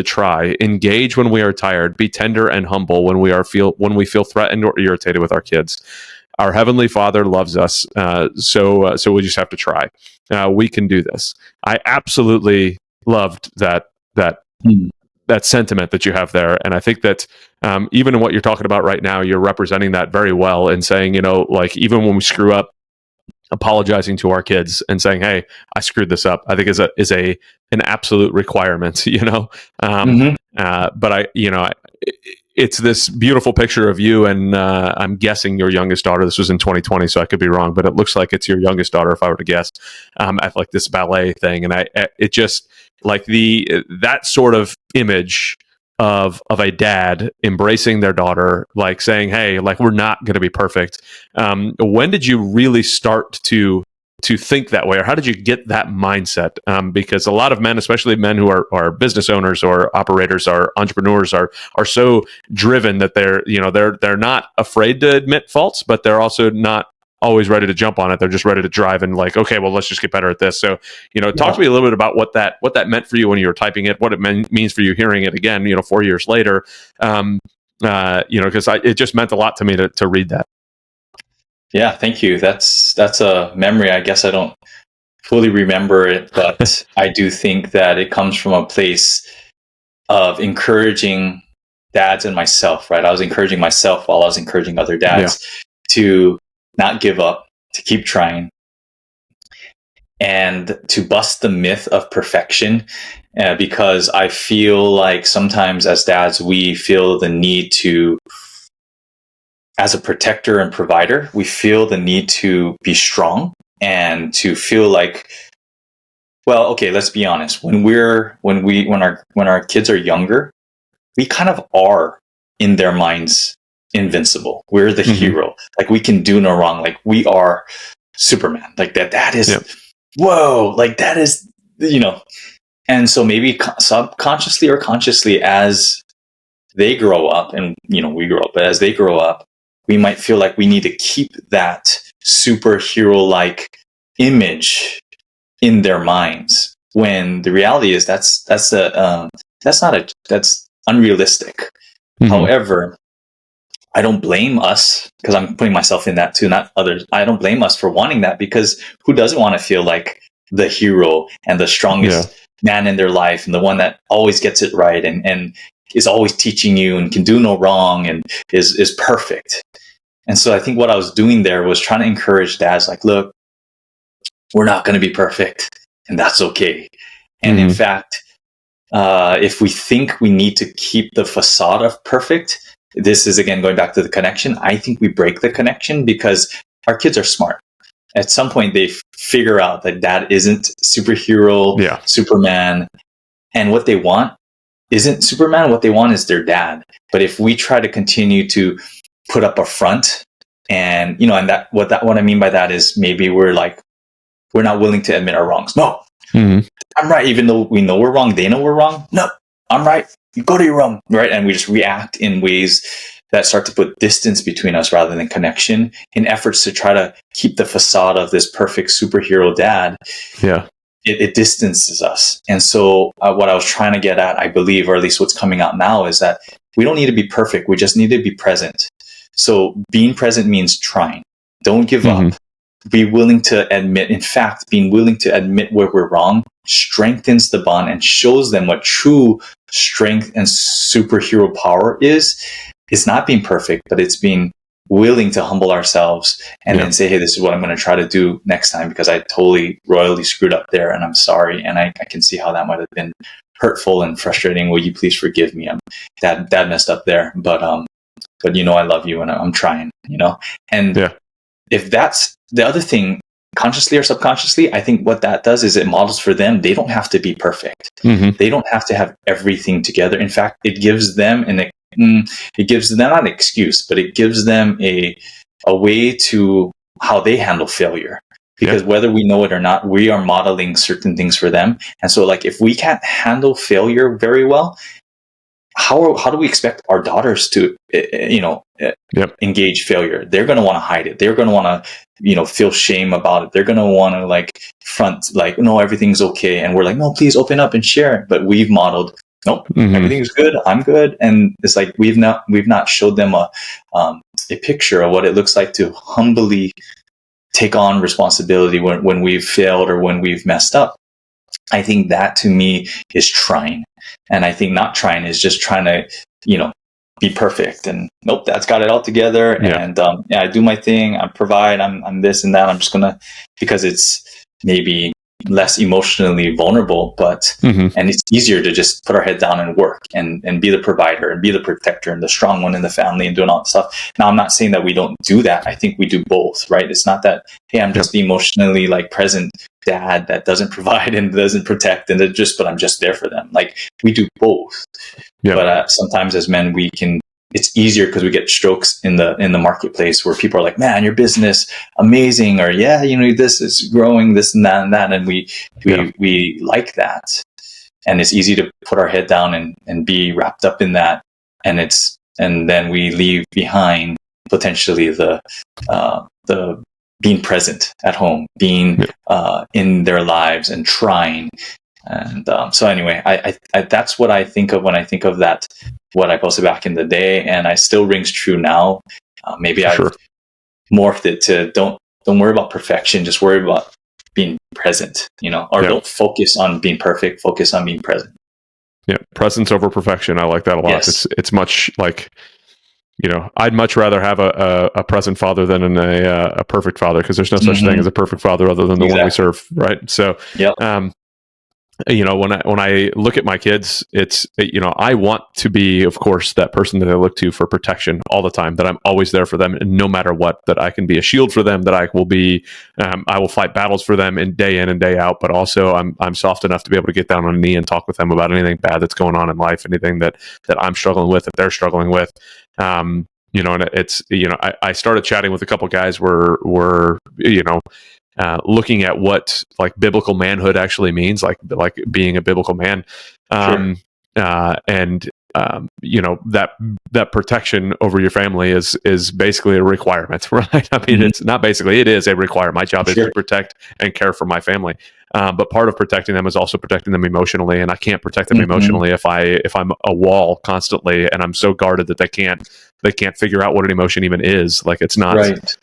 try. Engage when we are tired. Be tender and humble when we feel threatened or irritated with our kids. Our Heavenly Father loves us, so we just have to try. We can do this." I absolutely loved that sentiment that you have there, and I think that even in what you're talking about right now, you're representing that very well, and saying, like, even when we screw up, apologizing to our kids and saying, "Hey, I screwed this up," I think is an absolute requirement. But it's this beautiful picture of you, and I'm guessing your youngest daughter. This was in 2020, so I could be wrong, but it looks like it's your youngest daughter, if I were to guess, at, like, this ballet thing. And it just, like, that sort of image of a dad embracing their daughter, like, saying, "Hey, like, we're not going to be perfect." When did you really start to think that way, or how did you get that mindset? Because a lot of men, especially men who are business owners or operators or entrepreneurs, are so driven that they're not afraid to admit faults, but they're also not always ready to jump on it. They're just ready to drive and, like, okay, well, let's just get better at this. So, talk to me a little bit about what that meant for you when you were typing it, what it means for you hearing it again, 4 years later. Because it just meant a lot to me to read that. Yeah, thank you. That's a memory I guess I don't fully remember it, but I do think that it comes from a place of encouraging dads and myself, right? I was encouraging myself while I was encouraging other dads to not give up, to keep trying, and to bust the myth of perfection. Because I feel like sometimes as dads, we feel the need to, as a protector and provider, we feel the need to be strong and to feel like, well, okay, let's be honest. When our kids are younger, we kind of are in their minds invincible. We're the hero. Like we can do no wrong. Like we are Superman. Like that is whoa, like that is, and so maybe subconsciously or consciously, as they grow up, and we grow up, but as they grow up, we might feel like we need to keep that superhero like image in their minds, when the reality is that's unrealistic. However, I don't blame us, because I'm putting myself in that too, not others. I don't blame us for wanting that, because who doesn't want to feel like the hero and the strongest man in their life, and the one that always gets it right, and is always teaching you and can do no wrong and is perfect. And so I think what I was doing there was trying to encourage dads, like, look, we're not going to be perfect, and that's okay. And in fact, if we think we need to keep the facade of perfect, this is again going back to the connection. I think we break the connection, because our kids are smart. At some point, they figure out that dad isn't superhero, Superman, and what they want isn't Superman. What they want is their dad. But if we try to continue to put up a front, and what I mean by that is maybe we're not willing to admit our wrongs. No, I'm right, even though we know we're wrong. They know we're wrong. No, I'm right. You go to your room, right? And we just react in ways that start to put distance between us rather than connection, in efforts to try to keep the facade of this perfect superhero dad. It distances us. And so what I was trying to get at, I believe, or at least what's coming out now, is that we don't need to be perfect. We just need to be present. So being present means trying. Don't give up. Be willing to admit. In fact, being willing to admit where we're wrong strengthens the bond and shows them what true strength and superhero power is. It's not being perfect, but it's being willing to humble ourselves and then say, hey, this is what I'm going to try to do next time, because I totally royally screwed up there, and I'm sorry. And I can see how that might have been hurtful and frustrating. Will you please forgive me? Dad messed up there, but I love you, and I'm trying, and if that's the other thing, consciously or subconsciously, I think what that does is it models for them. They don't have to be perfect. They don't have to have everything together. In fact, it gives them not an excuse, but it gives them a way to how they handle failure. Because whether we know it or not, we are modeling certain things for them. And so, like, if we can't handle failure very well, how do we expect our daughters to, engage failure? They're going to want to hide it. They're going to want to, feel shame about it. They're going to want to front, no, everything's okay. And we're like, no, please open up and share. But we've modeled, nope, everything's good. I'm good. And it's like, we've not showed them a picture of what it looks like to humbly take on responsibility when we've failed or when we've messed up. I think that, to me, is trying. And I think not trying is just trying to, be perfect. And nope, that's got it all together. And I do my thing. I provide. I'm this and that. I'm just gonna, because it's maybe less emotionally vulnerable, but and it's easier to just put our head down and work and be the provider and be the protector and the strong one in the family and doing all that stuff. Now, I'm not saying that we don't do that. I think we do both, right? It's not that, hey, I'm just the emotionally present dad that doesn't provide and doesn't protect but I'm just there for them. We do both. But sometimes as men, it's easier because we get strokes in the marketplace where people are like, man, your business amazing, or this is growing, this and that, and we like that, and it's easy to put our head down and be wrapped up in that, and then we leave behind potentially the being present at home, being in their lives and trying. And so anyway, I that's what I think of when I think of that, what I posted back in the day, and I still rings true now. Maybe I've morphed it to don't worry about perfection, just worry about being present, or don't focus on being perfect, focus on being present. Yeah. Presence over perfection. I like that a lot. Yes. It's much like, I'd much rather have a present father than a perfect father, because there's no such thing as a perfect father other than the one we serve. Right. So, when I look at my kids, it's, I want to be, of course, that person that I look to for protection all the time, that I'm always there for them, and no matter what, that I can be a shield for them, that I will be, I will fight battles for them in and day out, but also I'm soft enough to be able to get down on a knee and talk with them about anything bad that's going on in life, anything that I'm struggling with, that they're struggling with. And it's, I started chatting with a couple guys where looking at what like biblical manhood actually means, like being a biblical man, and that protection over your family is basically a requirement, right? I mean, it's not basically; it is a requirement. My job is to protect and care for my family, but part of protecting them is also protecting them emotionally, and I can't protect them emotionally if I'm a wall constantly, and I'm so guarded that they can't figure out what an emotion even is. Like, it's not. Right.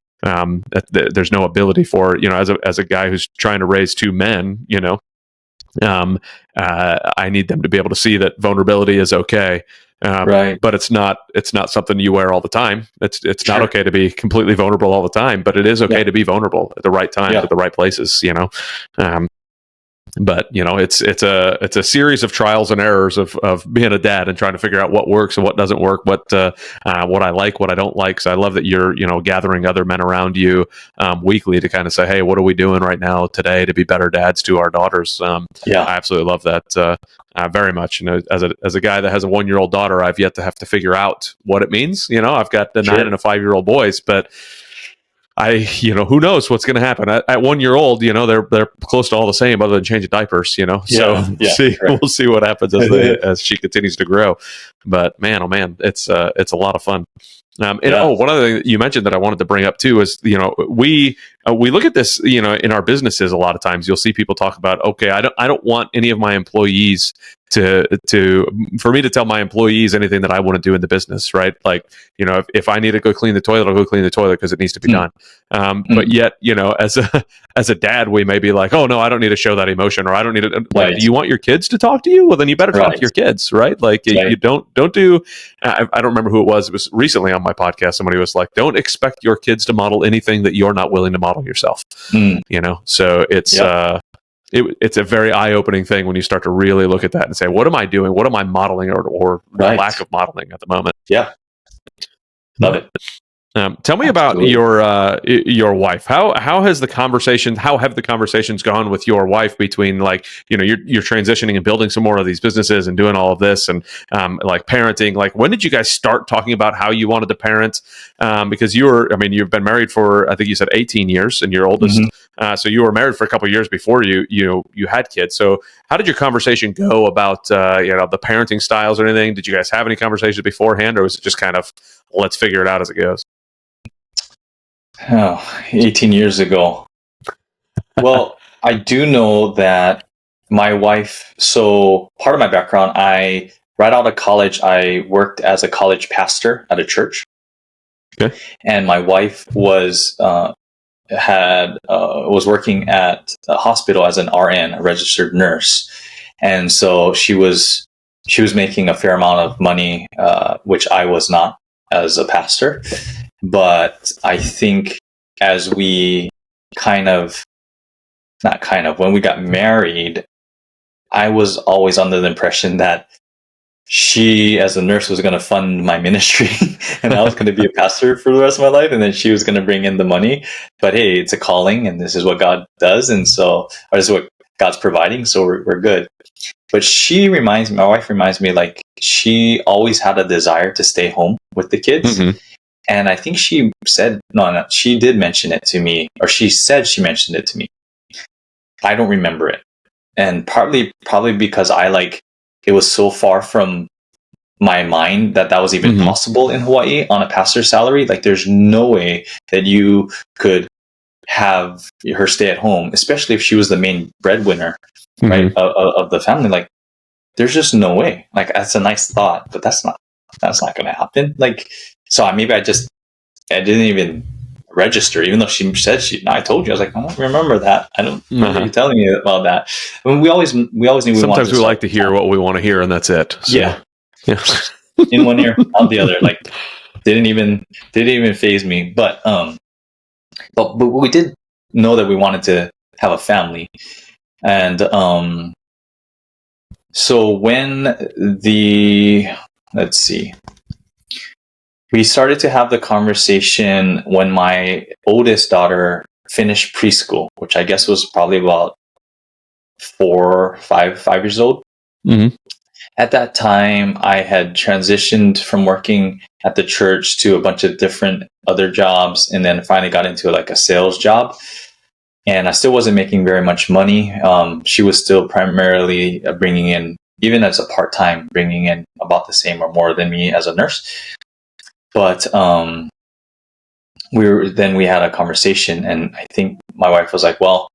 There's no ability for, as a guy who's trying to raise two men, I need them to be able to see that vulnerability is okay. But it's not something you wear all the time. It's not okay to be completely vulnerable all the time, but it is okay to be vulnerable at the right time, at the right places, but it's a series of trials and errors of being a dad and trying to figure out what works and what doesn't work, what I like, what I don't like. So I love that you're gathering other men around you weekly to kind of say, hey, what are we doing right now today to be better dads to our daughters? I absolutely love that very much. As a guy that has a 1-year-old daughter, I've yet to have to figure out what it means. I've got the 9 and a 5-year-old boys, but who knows what's going to happen at 1 year old, they're close to all the same other than changing diapers, we'll see what happens as she continues to grow. But man, oh man, it's a lot of fun. One other thing that you mentioned that I wanted to bring up too is, we look at this, in our businesses. A lot of times you'll see people talk about, okay, I don't want any of my employees for me to tell my employees anything that I want to do in the business, right? Like, if I need to go clean the toilet, I'll go clean the toilet because it needs to be done. But yet, as a dad, we may be like, oh no, I don't need to show that emotion, or I don't need to. Like, do you want your kids to talk to you? Well, then you better talk to your kids, right? Like, you don't do. I don't remember who it was. It was recently on my podcast. Somebody was like, don't expect your kids to model anything that you're not willing to model yourself. So it's a very eye-opening thing when you start to really look at that and say, what am I doing? What am I modeling or lack of modeling at the moment? Yeah. Love it. Tell me about your wife. How have the conversations gone with your wife between, like, you're transitioning and building some more of these businesses and doing all of this and like parenting? Like, when did you guys start talking about how you wanted to parent? Because you've been married for, I think you said 18 years, and your oldest. So you were married for a couple of years before you had kids. So how did your conversation go about the parenting styles or anything? Did you guys have any conversations beforehand, or was it just kind of, let's figure it out as it goes? 18 years ago. Well, I do know that my wife, so part of my background, right out of college, I worked as a college pastor at a church. Okay. And my wife was working at a hospital as an RN, a registered nurse. And so she was making a fair amount of money, which I was not as a pastor. But I think as we when we got married, I was always under the impression that she, as a nurse, was going to fund my ministry and I was going to be a pastor for the rest of my life. And then she was going to bring in the money. But hey, it's a calling, and this is what God does. And so, or this is what God's providing. So we're good. But my wife reminds me, like, she always had a desire to stay home with the kids. And I think she did mention it to me, or she said she mentioned it to me. I don't remember it. And probably because it was so far from my mind that was even possible in Hawaii on a pastor's salary. Like, there's no way that you could have her stay at home, especially if she was the main breadwinner, right, of the family. Like, there's just no way. Like, that's a nice thought, but that's not going to happen. Like, so maybe I didn't even register, even though she said I told you. I was like, I don't remember that. I don't remember you telling me about that. I mean, we always knew we Sometimes wanted to we like to hear what we want to hear, and that's it. So, yeah. In one ear, out the other. Like didn't even faze me. But we did know that we wanted to have a family, and so when let's see. We started to have the conversation when my oldest daughter finished preschool, which I guess was probably about 5 years old. Mm-hmm. At that time, I had transitioned from working at the church to a bunch of different other jobs, and then finally got into like a sales job. And I still wasn't making very much money. She was still primarily bringing in, even as a part-time, bringing in about the same or more than me as a nurse. But we had a conversation, and I think my wife was like, well,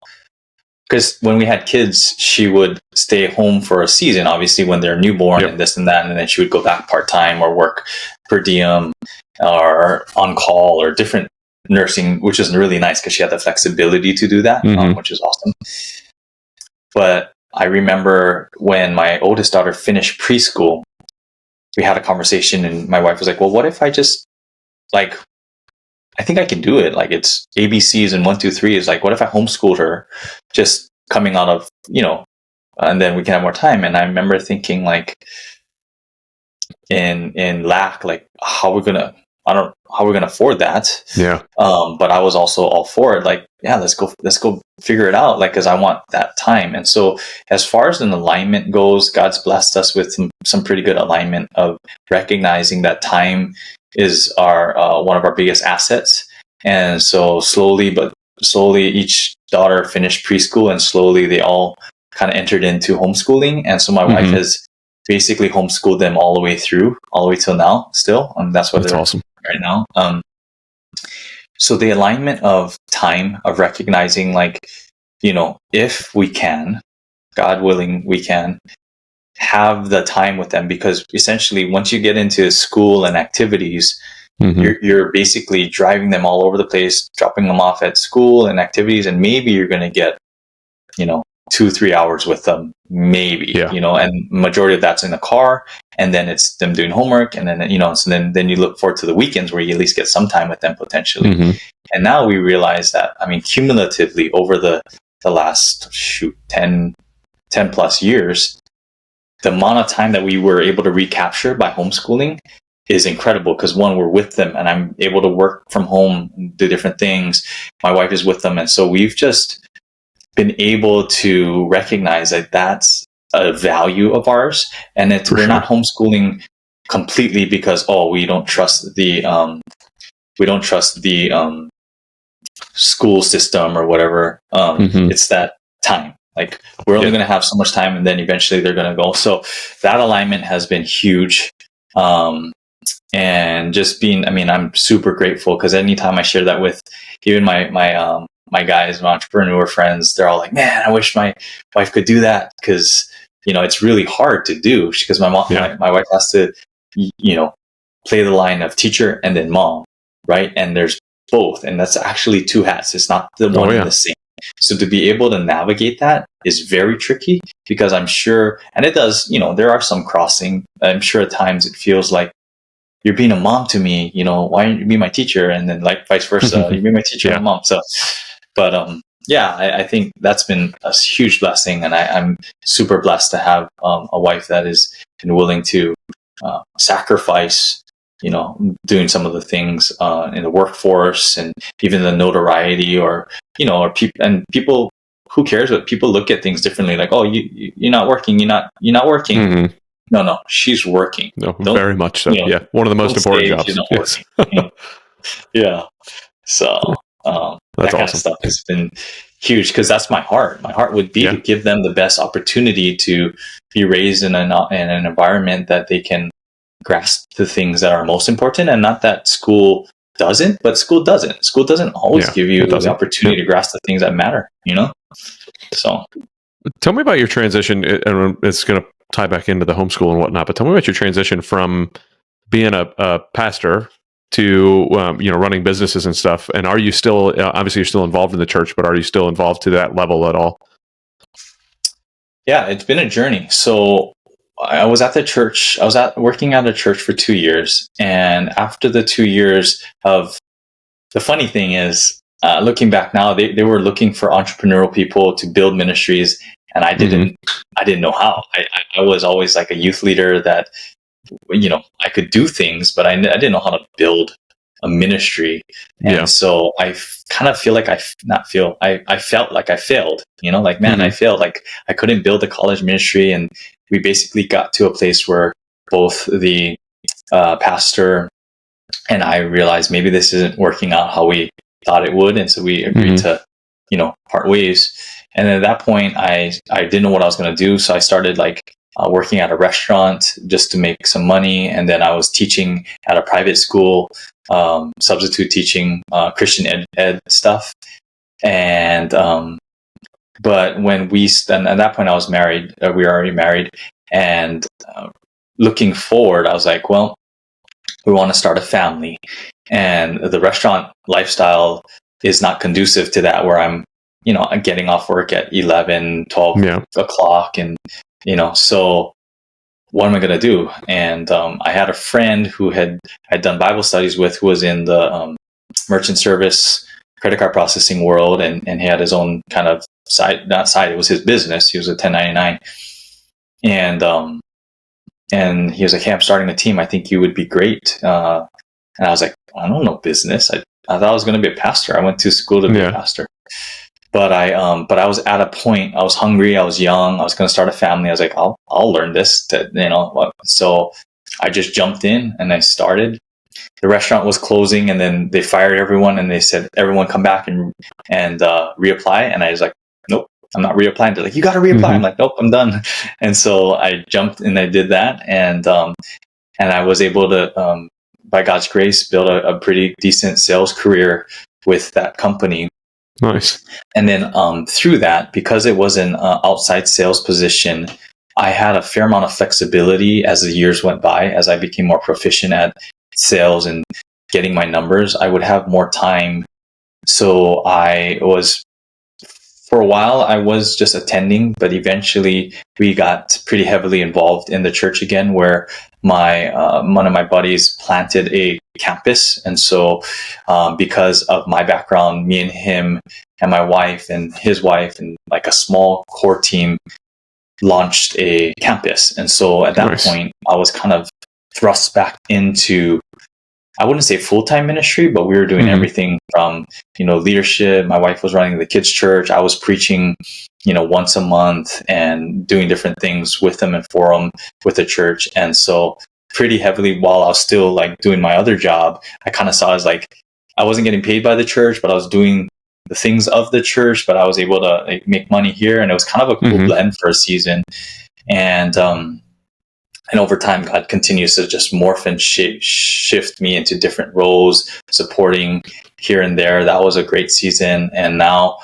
because when we had kids, she would stay home for a season, obviously when they're newborn and this and that, and then she would go back part-time or work per diem or on call or different nursing, which is really nice because she had the flexibility to do that, which is awesome. But I remember when my oldest daughter finished preschool, we had a conversation, and my wife was like, well, what if I just, like, I think I can do it. Like, it's ABCs and 1, 2, 3 is like, what if I homeschooled her just coming out of, and then we can have more time. And I remember thinking, like, in lack, like, how we're gonna afford that. Yeah. But I was also all for it. Like, yeah, let's go figure it out. Like, cause I want that time. And so as far as an alignment goes, God's blessed us with some pretty good alignment of recognizing that time is our one of our biggest assets. And so slowly each daughter finished preschool, and slowly they all kind of entered into homeschooling. And so my wife has basically homeschooled them all the way till now still. And that's what they're awesome right now. So the alignment of time, of recognizing, like, if we can, God willing, we can have the time with them, because essentially once you get into school and activities, you're basically driving them all over the place, dropping them off at school and activities, and maybe you're going to get 2-3 hours with them, maybe, and majority of that's in the car, and then it's them doing homework, and then so then you look forward to the weekends where you at least get some time with them potentially. And now we realize that, I mean, cumulatively over the last 10 plus years, the amount of time that we were able to recapture by homeschooling is incredible, because one, we're with them, and I'm able to work from home, do different things. My wife is with them, and so we've just been able to recognize that that's a value of ours, and that we're not homeschooling completely because we don't trust the school system or whatever. It's that time. Like, we're only going to have so much time, and then eventually they're going to go. So that alignment has been huge. And just I'm super grateful, because anytime I share that with even my guys, my entrepreneur friends, they're all like, man, I wish my wife could do that, because it's really hard to do, because my wife has to play the line of teacher and then mom, right? And there's both, and that's actually two hats. It's not the one and the same. So to be able to navigate that is very tricky, because I'm sure, and it does, there are some crossing. I'm sure at times it feels like, you're being a mom to me, why don't you be my teacher? And then, like, vice versa, you be my teacher and mom. So, but I think that's been a huge blessing, and I'm super blessed to have a wife that is willing to sacrifice, doing some of the things in the workforce, and even the notoriety, or people. Who cares what people look at things differently? Like, you're not working. You're not working. No, she's working. No, very much so. One of the most important jobs. Yes. Yeah. So that kind of stuff has been huge, because that's my heart. My heart would be to give them the best opportunity to be raised in an environment that they can grasp the things that are most important, and not that school doesn't, but school doesn't. School doesn't always give you the opportunity to grasp the things that matter, So tell me about your transition, and it's going to tie back into the homeschool and whatnot, but tell me about your transition from being a pastor to running businesses and stuff? And are you still obviously you're still involved in the church, but are you still involved to that level at all? Yeah, it's been a journey. So I was at the church. I was working at a church for 2 years, and after the 2 years of, the funny thing is, looking back now, they were looking for entrepreneurial people to build ministries, and I didn't know how. I was always like a youth leader that, I could do things, but I didn't know how to build a ministry. And so I kind of feel like I felt like I failed, like, man, I failed. Like, I couldn't build a college ministry. And we basically got to a place where both the pastor and I realized maybe this isn't working out how we thought it would. And so we agreed to, part ways. And then at that point, I didn't know what I was going to do. So I started working at a restaurant just to make some money. And then I was teaching at a private school, substitute teaching, Christian ed stuff. And, but when at that point I was married, we were already married. And looking forward, I was like, well, we want to start a family. And the restaurant lifestyle is not conducive to that, where I'm getting off work at 11, 12 o'clock. And, so what am I going to do? And I had a friend who I'd done Bible studies with, who was in the merchant service, credit card processing world. And he had his own kind of not side, it was his business. He was a 1099. And he was like, hey, I'm starting a team. I think you would be great. And I was like, I don't know business. I thought I was going to be a pastor. I went to school to be a pastor. But I was at a point, I was hungry, I was young, I was going to start a family. I was like, I'll learn this So I just jumped in and I started. The restaurant was closing, and then they fired everyone, and they said, everyone come back and reapply. And I was like, nope, I'm not reapplying. They're like, you got to reapply. I'm like, nope, I'm done. And so I jumped and I did that. And I was able to, by God's grace, build a pretty decent sales career with that company. Nice. And then through that, because it was an outside sales position, I had a fair amount of flexibility as the years went by. As I became more proficient at sales and getting my numbers, I would have more time. So for a while, I was just attending, but eventually we got pretty heavily involved in the church again, where one of my buddies planted a campus. And so because of my background, me and him and my wife and his wife and like a small core team launched a campus. And so at that point, I was kind of thrust back into, I wouldn't say full-time ministry, but we were doing everything from, leadership. My wife was running the kids' church. I was preaching, once a month and doing different things with them and for them with the church. And so pretty heavily, while I was still doing my other job, I kind of saw as I wasn't getting paid by the church, but I was doing the things of the church, but I was able to make money here. And it was kind of a cool blend for a season. And over time, God continues to just morph and shift me into different roles, supporting here and there. That was a great season. And now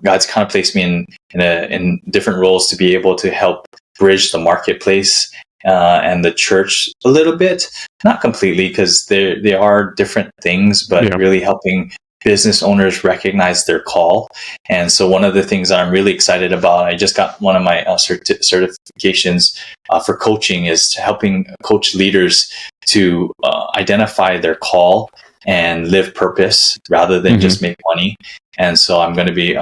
God's kind of placed me in different roles to be able to help bridge the marketplace and the church a little bit. Not completely, because they are different things, but really helping business owners recognize their call. And so one of the things that I'm really excited about, I just got one of my certifications for coaching, is helping coach leaders to identify their call and live purpose rather than just make money. And so I'm going to be,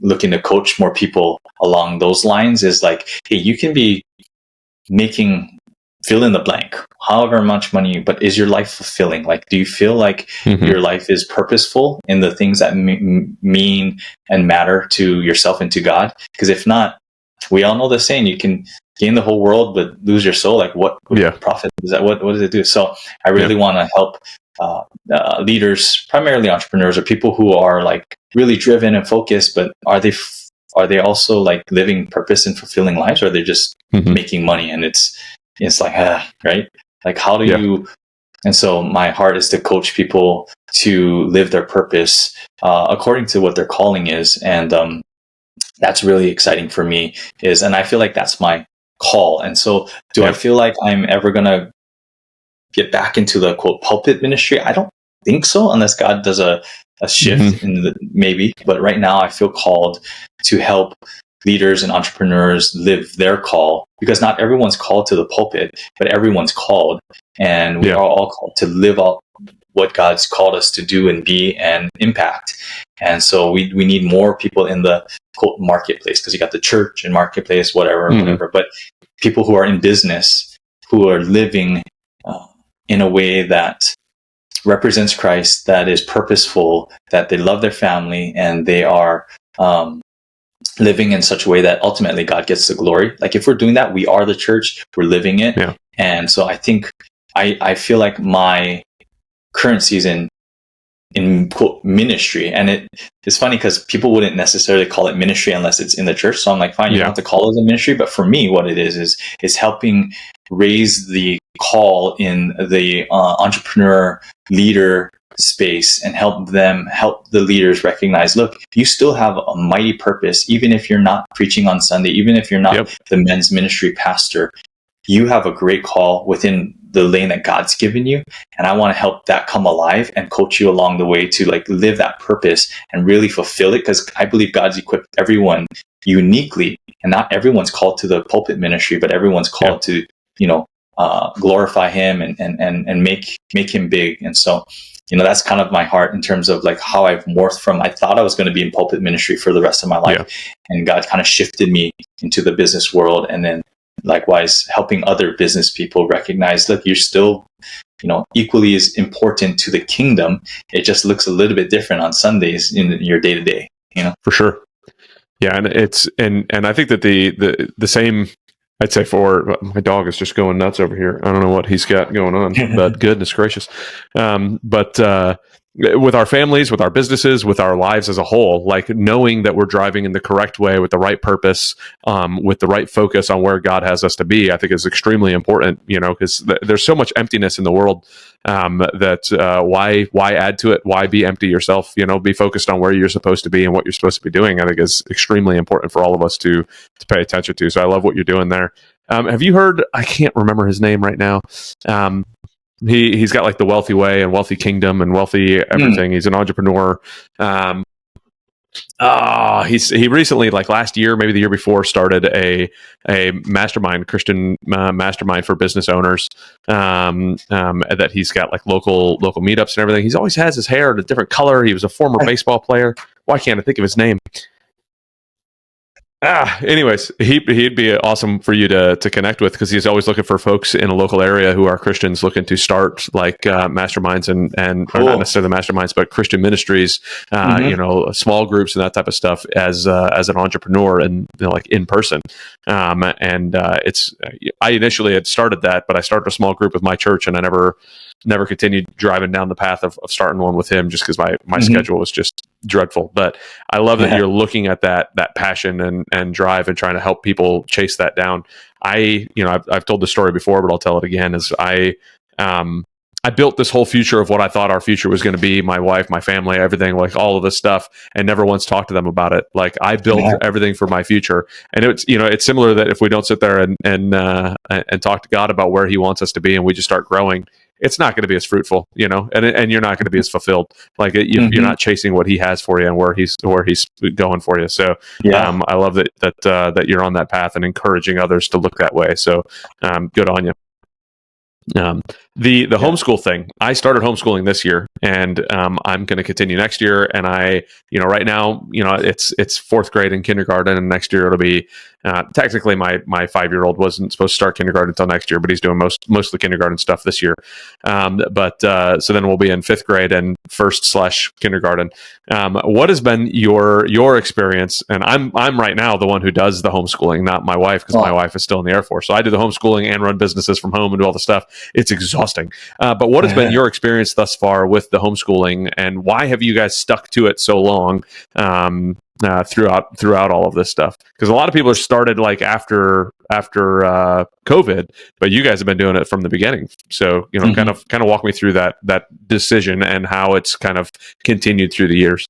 looking to coach more people along those lines, is hey, you can be making fill in the blank, however much money, but is your life fulfilling? Do you feel like your life is purposeful in the things that mean and matter to yourself and to God? Because if not, we all know the saying, you can gain the whole world, but lose your soul. What profit is that? What does it do? So I really want to help leaders, primarily entrepreneurs, or people who are really driven and focused, but are they also living purpose and fulfilling lives, or are they just making money? And it's right? How do you? And so my heart is to coach people to live their purpose according to what their calling is. And that's really exciting for me, and I feel like that's my call. And so do I feel like I'm ever going to get back into the quote pulpit ministry. I don't think so, unless God does a shift in the maybe. But right now, I feel called to help leaders and entrepreneurs live their call, because not everyone's called to the pulpit, but everyone's called, and we are all called to live out what God's called us to do and be and impact. And so we need more people in the quote marketplace, because you got the church and marketplace, whatever. But people who are in business, who are living in a way that represents Christ, that is purposeful, that they love their family, and they are living in such a way that ultimately God gets the glory. Like if we're doing that, we are the church, we're living it. Yeah. And so I think I feel like my current season in quote ministry, and it's funny because people wouldn't necessarily call it ministry unless it's in the church. So I'm like, fine, you don't have to call it a ministry. But for me, what it is helping raise the call in the entrepreneur leader space, and help the leaders recognize, look, you still have a mighty purpose. Even if you're not preaching on Sunday, even if you're not the men's ministry pastor, you have a great call within the lane that God's given you. And I want to help that come alive and coach you along the way to like live that purpose and really fulfill it. Because I believe God's equipped everyone uniquely, and not everyone's called to the pulpit ministry, but everyone's called to, glorify him and make him big. And so, that's kind of my heart in terms of like how I've morphed from, I thought I was going to be in pulpit ministry for the rest of my life. And God kind of shifted me into the business world. And then likewise, helping other business people recognize, look, you're still, equally as important to the kingdom. It just looks a little bit different on Sundays in your day to day, For sure. Yeah. And and I think that the same, I'd say for my dog is just going nuts over here. I don't know what he's got going on, but goodness gracious. But with our families, with our businesses, with our lives as a whole, like knowing that we're driving in the correct way with the right purpose, with the right focus on where God has us to be, I think is extremely important, because there's so much emptiness in the world that why add to it? Why be empty yourself? Be focused on where you're supposed to be and what you're supposed to be doing. I think is extremely important for all of us to pay attention to. So I love what you're doing there. Have you heard, I can't remember his name right now. He's got like the Wealthy Way and Wealthy Kingdom and Wealthy Everything. He's an entrepreneur. He recently, like last year, maybe the year before, started a mastermind, Christian mastermind for business owners. That he's got like local meetups and everything. He's always has his hair in a different color. He was a former baseball player. Why can't I think of his name? Anyways, he'd be awesome for you to connect with, because he's always looking for folks in a local area who are Christians looking to start like masterminds and cool. Or not necessarily masterminds, but Christian ministries, small groups and that type of stuff as an entrepreneur and like in person. I initially had started that, but I started a small group with my church, and I never continued driving down the path of starting one with him, just because my schedule was just dreadful. But I love that you're looking at that passion and drive and trying to help people chase that down. I've told the story before, but I'll tell it again. Is I built this whole future of what I thought our future was going to be, my wife, my family, everything, like all of this stuff, and never once talked to them about it. Like I built everything for my future. And it's similar that if we don't sit there and talk to God about where he wants us to be, and we just start growing, it's not going to be as fruitful, and you're not going to be as fulfilled. Like you're not chasing what he has for you and where he's going for you. So I love that you're on that path and encouraging others to look that way. So good on you. The homeschool thing, I started homeschooling this year, and I'm going to continue next year. And right now, it's fourth grade and kindergarten, and next year it'll be technically my 5-year-old wasn't supposed to start kindergarten until next year, but he's doing most of the kindergarten stuff this year. So then we'll be in fifth grade and first/kindergarten. What has been your experience? And I'm right now the one who does the homeschooling, not my wife, because my wife is still in the Air Force. So I do the homeschooling and run businesses from home and do all the stuff. It's exhausting. But what has been your experience thus far with the homeschooling, and why have you guys stuck to it so long throughout all of this stuff? Because a lot of people have started like after COVID, but you guys have been doing it from the beginning. So kind of walk me through that decision and how it's kind of continued through the years.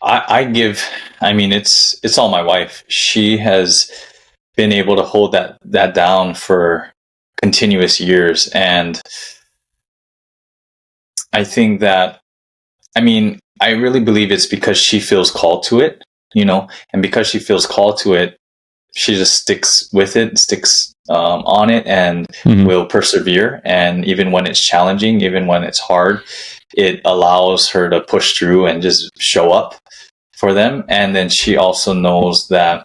It's all my wife. She has been able to hold that down for continuous years. And I think that, I mean, I really believe it's because she feels called to it, you know, and because she feels called to it, she just sticks with it, sticks on it, and will persevere. And even when it's challenging, even when it's hard, it allows her to push through and just show up for them. And then she also knows that,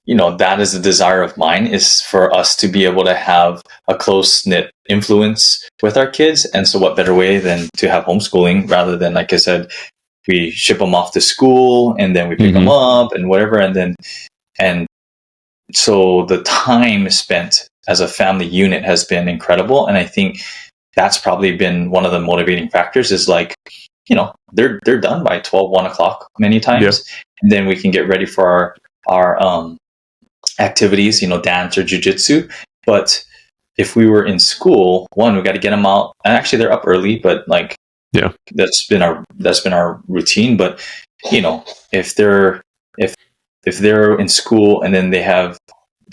you know, that is a desire of mine, is for us to be able to have a close knit influence with our kids. And so what better way than to have homeschooling, rather than, like I said, we ship them off to school and then we pick them up and whatever. And so the time spent as a family unit has been incredible. And I think that's probably been one of the motivating factors, is like, you know, they're done by 12, 1 o'clock many times. And then we can get ready for our activities, you know, dance or jujitsu. But if we were in school, one, we got to get them out. And actually, they're up early, but like, that's been our routine. But you know, if they're in school and then they have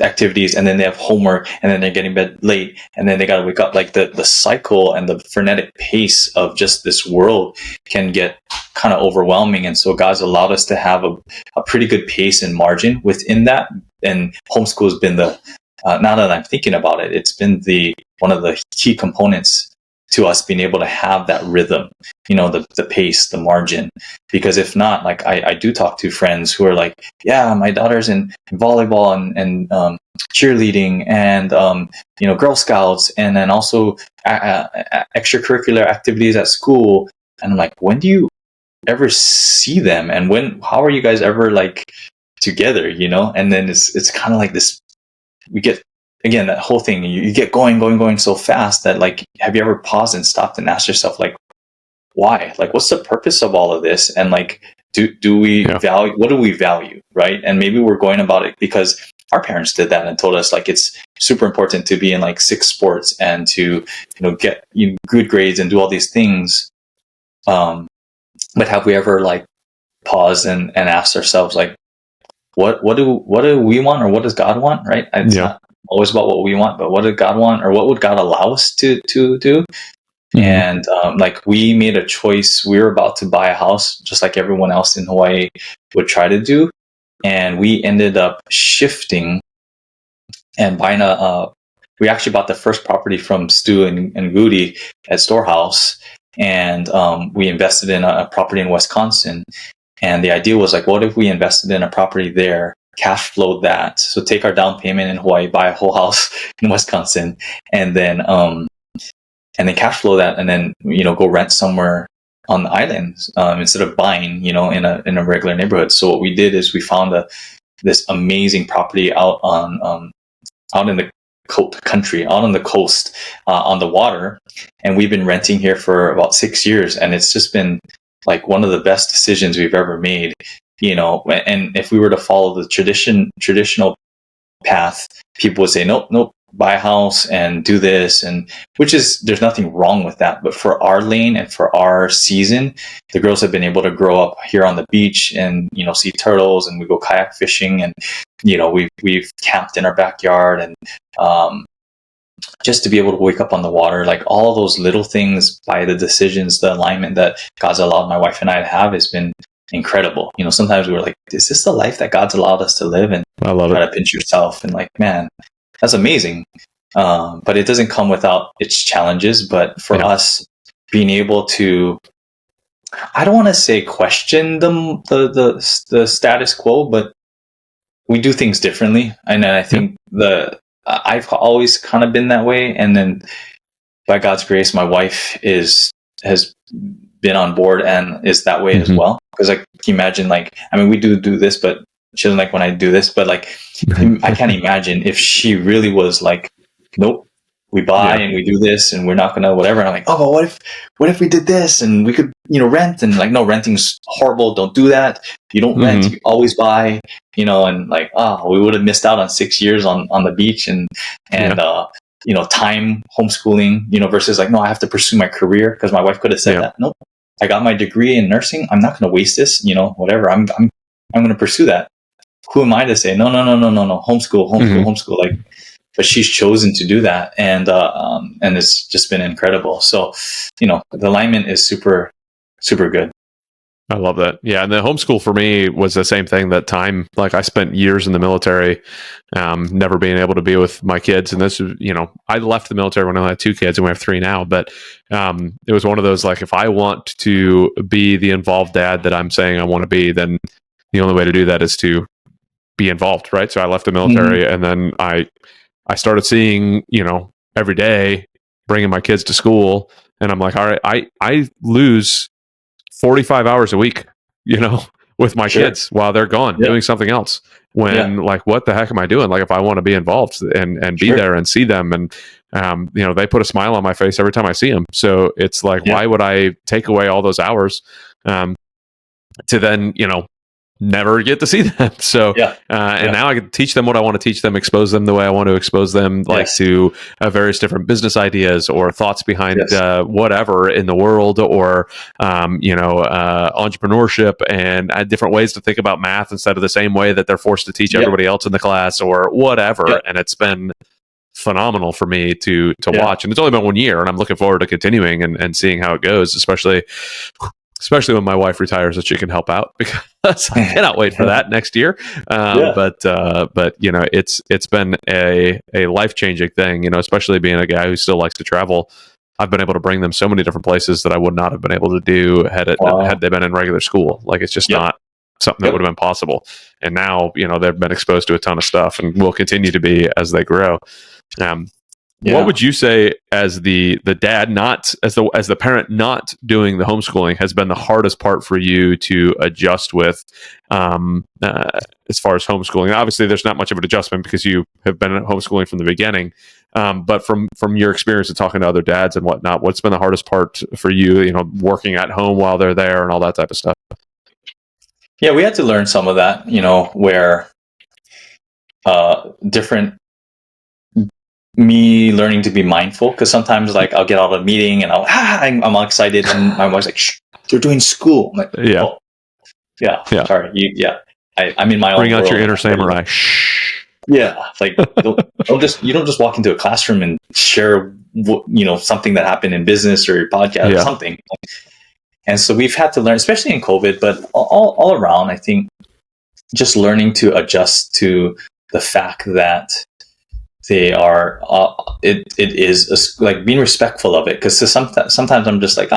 activities and then they have homework and then they're getting bed late and then they got to wake up, like the cycle and the frenetic pace of just this world can get kind of overwhelming. And so God's allowed us to have a pretty good pace and margin within that. And homeschool has been now that I'm thinking about it, it's been one of the key components to us being able to have that rhythm, you know, the pace, the margin. Because if not, like I do talk to friends who are like, yeah, my daughter's in volleyball and cheerleading and, you know, Girl Scouts, and then also extracurricular activities at school. And I'm like, when do you ever see them? And how are you guys ever like together, you know? And then it's kind of like this, we get, again, that whole thing, you get going so fast that, like, have you ever paused and stopped and asked yourself, like, why? Like, what's the purpose of all of this? And like, do we value, what do we value, right? And maybe we're going about it because our parents did that and told us, like, it's super important to be in like 6 sports and to, you know, get good grades and do all these things. But have we ever like paused and asked ourselves, like, what do we want, or what does God want, right? It's not always about what we want, but what did God want, or what would God allow us to do? And like, we made a choice. We were about to buy a house just like everyone else in Hawaii would try to do, and we ended up shifting and buying we actually bought the first property from Stu and Goody at Storehouse, and we invested in a property in Wisconsin. And the idea was like, what if we invested in a property there, cash flowed that, so take our down payment in Hawaii, buy a whole house in Wisconsin, and then cash flow that, and then, you know, go rent somewhere on the island instead of buying, you know, in a regular neighborhood. So what we did is we found this amazing property out in the country, out on the coast, on the water, and we've been renting here for about 6 years, and it's just been like one of the best decisions we've ever made, you know. And if we were to follow the traditional path, people would say, nope, buy a house and do this, and which is, there's nothing wrong with that. But for our lane and for our season, the girls have been able to grow up here on the beach and, you know, see turtles, and we go kayak fishing, and, you know, we've camped in our backyard, and just to be able to wake up on the water, like all those little things, by the decisions, the alignment that God's allowed my wife and I to have, has been incredible. You know, sometimes we were like, is this the life that God's allowed us to live? And I love try it. to pinch yourself and like, man, that's amazing. But it doesn't come without its challenges. But for us, being able to, I don't want to say question the status quo, but we do things differently. And then I think I've always kind of been that way. And then by God's grace, my wife has been on board and is that way as well. Because like, can you imagine, like, I mean, we do this, but she doesn't like when I do this. But like, I can't imagine if she really was like, nope, we buy and we do this and we're not gonna whatever. And I'm like, oh, but what if we did this and we could, you know, rent? And like, no, renting's horrible. Don't do that. You don't rent. You always buy. You know, and like, we would have missed out on 6 years on the beach and you know, time homeschooling, you know, versus like, no, I have to pursue my career, because my wife could have said that. Nope, I got my degree in nursing. I'm not going to waste this, you know, whatever. I'm going to pursue that. Who am I to say, no, homeschool. Like, but she's chosen to do that, and it's just been incredible. So, the alignment is super, super good. I love that. Yeah. And the homeschool for me was the same thing. That time, like I spent years in the military, never being able to be with my kids. And this is, I left the military when I had 2 kids and we have 3 now, but it was one of those, like, if I want to be the involved dad that I'm saying I want to be, then the only way to do that is to be involved. Right. So I left the military and then I started seeing, every day, bringing my kids to school, and I'm like, all right, I lose 45 hours a week, with my kids while they're gone doing something else. When like, what the heck am I doing? Like, if I want to be involved and be there and see them, and they put a smile on my face every time I see them. So it's like, why would I take away all those hours to then never get to see them? So and now I can teach them what I want to teach them, expose them the way I want to expose them, like to various different business ideas or thoughts behind whatever in the world, or entrepreneurship, and different ways to think about math instead of the same way that they're forced to teach everybody else in the class or whatever. And it's been phenomenal for me to watch, and it's only been 1 year, and I'm looking forward to continuing and seeing how it goes, especially when my wife retires, that she can help out, because I cannot wait for that next year. But it's been a life-changing thing, especially being a guy who still likes to travel. I've been able to bring them so many different places that I would not have been able to do had they been in regular school. Like, it's just not something that would have been possible. And now, they've been exposed to a ton of stuff and will continue to be as they grow. What would you say, as the dad, not as the parent not doing the homeschooling, has been the hardest part for you to adjust with, as far as homeschooling? Obviously, there's not much of an adjustment because you have been homeschooling from the beginning. But from your experience of talking to other dads and whatnot, what's been the hardest part for you, working at home while they're there and all that type of stuff? Yeah, we had to learn some of that, where different me learning to be mindful, because sometimes, like, I'll get out of a meeting and I'm all excited, and my wife's like, "Shh, they're doing school." I'm like, sorry, I'm in my own. Bring out world. your inner samurai. Shh. Yeah, like, you don't just walk into a classroom and share something that happened in business or your podcast or something. And so we've had to learn, especially in COVID, but all around, I think, just learning to adjust to the fact that they are, it is like being respectful of it. Because sometimes I'm just like,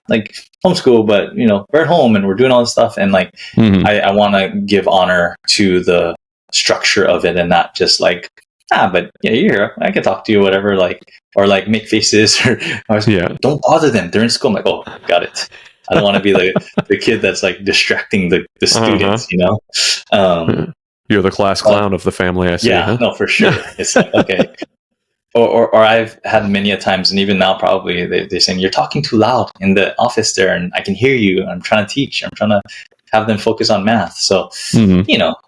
like homeschool, but we're at home and we're doing all this stuff, and like I want to give honor to the structure of it, and not just like, but you're here, I can talk to you, whatever, like, or like make faces or don't bother them, they're in school. I'm like, oh, got it. I don't want to be the kid that's like distracting the students, You're the class clown of the family, I see. Yeah, no, for sure. It's like, okay. Or I've had many a times, and even now probably, they're saying, you're talking too loud in the office there, and I can hear you. I'm trying to teach. I'm trying to have them focus on math. So,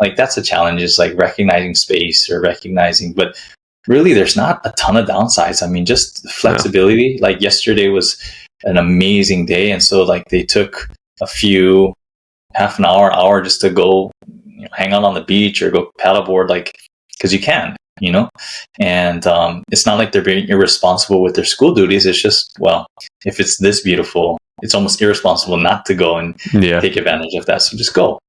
like, that's a challenge, is like recognizing space or recognizing, but really there's not a ton of downsides. I mean, just flexibility. Like, yesterday was an amazing day. And so, like, they took a few half an hour just to go hang out on the beach or go paddleboard, like, because you can, and it's not like they're being irresponsible with their school duties. It's just, well, if it's this beautiful, it's almost irresponsible not to go and take advantage of that. So just go,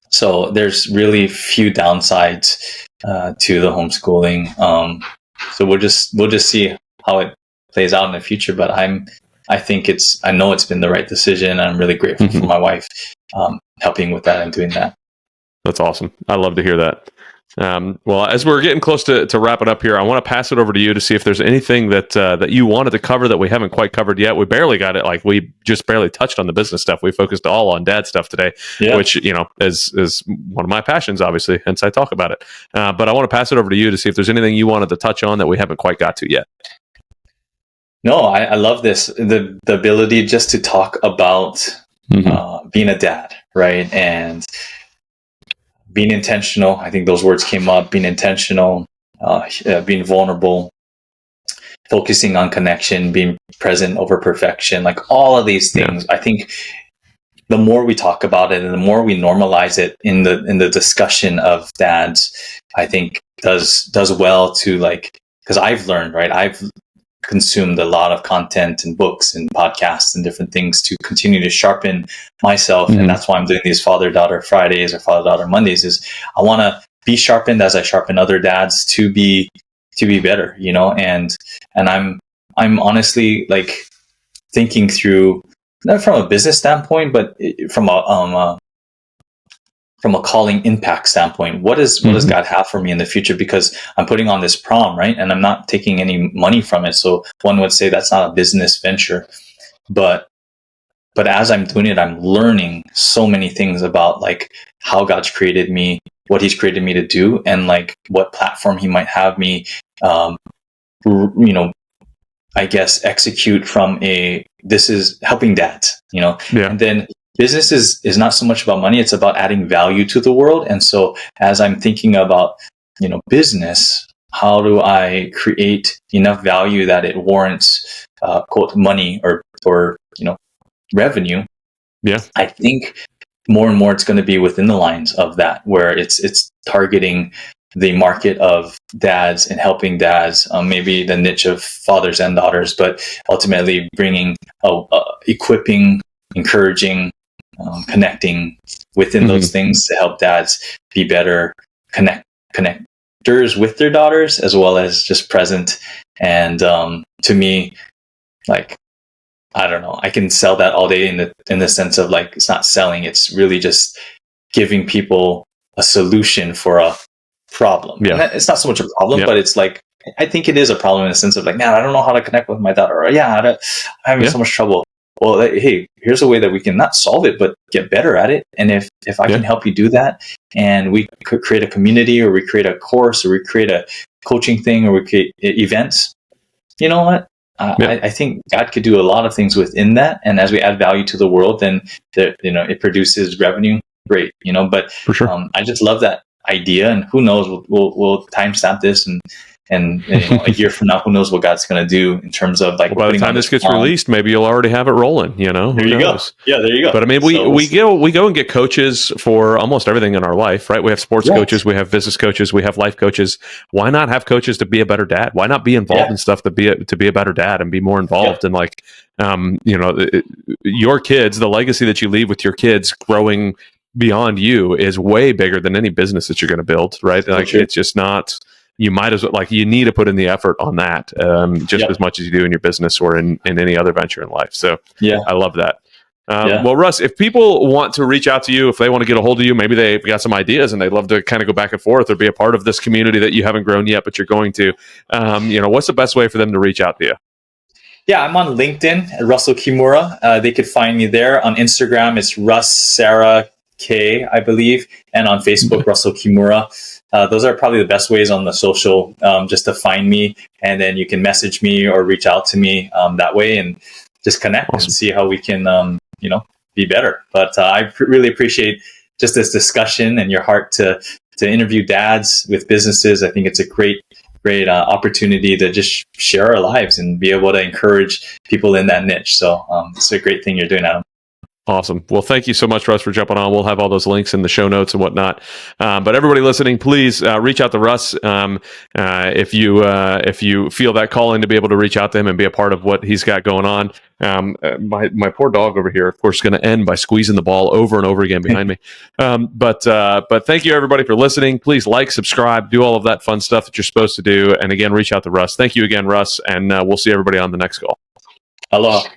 so there's really few downsides to the homeschooling. So we'll just see how it plays out in the future. But I know it's been the right decision. I'm really grateful for my wife helping with that and doing that. That's awesome. I love to hear that. Well, as we're getting close to wrap it up here, I want to pass it over to you to see if there's anything that you wanted to cover that we haven't quite covered yet. We barely got it. Like, we just barely touched on the business stuff. We focused all on dad stuff today, which, is one of my passions, obviously, hence I talk about it. But I want to pass it over to you to see if there's anything you wanted to touch on that we haven't quite got to yet. No, I love this. The ability just to talk about being a dad, right? And being intentional. I think those words came up: being intentional, being vulnerable, focusing on connection, being present over perfection. Like, all of these things, I think the more we talk about it and the more we normalize it in the discussion of dads, I think does well to like, because I've learned, right? I've consumed a lot of content and books and podcasts and different things to continue to sharpen myself. And that's why I'm doing these father-daughter Fridays or father-daughter Mondays, is I want to be sharpened as I sharpen other dads to be better, you know? And I'm honestly like thinking through, not from a business standpoint, but from a calling impact standpoint. What does God have for me in the future? Because I'm putting on this prom, right? And I'm not taking any money from it. So one would say that's not a business venture. But as I'm doing it, I'm learning so many things about like how God's created me, what he's created me to do, and like what platform he might have me, you know, I guess execute from this is helping dads, you know. Yeah. And then business is not so much about money, it's about adding value to the world. And so as I'm thinking about, you know, business, how do I create enough value that it warrants quote money or you know, revenue? Yeah. I think more and more it's going to be within the lines of that, where it's targeting the market of dads and helping dads, maybe the niche of fathers and daughters, but ultimately bringing, equipping, encouraging, connecting within those things to help dads be better connectors with their daughters, as well as just present. And to me, like, I don't know, I can sell that all day in the sense of like, it's not selling, it's really just giving people a solution for a problem. Yeah. And it's not so much a problem, but it's like, I think it is a problem in the sense of like, man, I don't know how to connect with my daughter. Or, I'm having so much trouble. Well, hey, here's a way that we can not solve it, but get better at it. And if I can help you do that, and we could create a community, or we create a course, or we create a coaching thing, or we create events, you know what? I think God could do a lot of things within that. And as we add value to the world, then you know, it produces revenue. Great, you know. But for sure, I just love that idea. And who knows? We'll timestamp this, and you know, a year from now, who knows what God's going to do in terms of like. Well, by the time this gets released, maybe you'll already have it rolling. You know, there you go. Yeah, there you go. But I mean, we go and get coaches for almost everything in our life, right? We have sports coaches, we have business coaches, we have life coaches. Why not have coaches to be a better dad? Why not be involved in stuff to be a better dad and be more involved in like, you know, your kids, the legacy that you leave with your kids growing beyond you is way bigger than any business that you're going to build, right? Like it's just not. You might as well, like, you need to put in the effort on that just as much as you do in your business or in any other venture in life. So I love that. Well, Russ, if people want to reach out to you, if they want to get a hold of you, maybe they've got some ideas and they'd love to kind of go back and forth or be a part of this community that you haven't grown yet, but you're going to, you know, what's the best way for them to reach out to you? Yeah, I'm on LinkedIn at Russell Kimura. They could find me there. On Instagram, it's Russ Sarah K, I believe. And on Facebook, Russell Kimura. Those are probably the best ways on the social, just to find me, and then you can message me or reach out to me that way, and just connect and see how we can, you know, be better. But I really appreciate just this discussion and your heart to interview dads with businesses. I think it's a great opportunity to just share our lives and be able to encourage people in that niche. So it's a great thing you're doing, Adam. Awesome. Well, thank you so much, Russ, for jumping on. We'll have all those links in the show notes and whatnot. But everybody listening, please reach out to Russ if you feel that calling to be able to reach out to him and be a part of what he's got going on. My poor dog over here, of course, is going to end by squeezing the ball over and over again behind me. But thank you, everybody, for listening. Please like, subscribe, do all of that fun stuff that you're supposed to do. And again, reach out to Russ. Thank you again, Russ, and we'll see everybody on the next call. Aloha.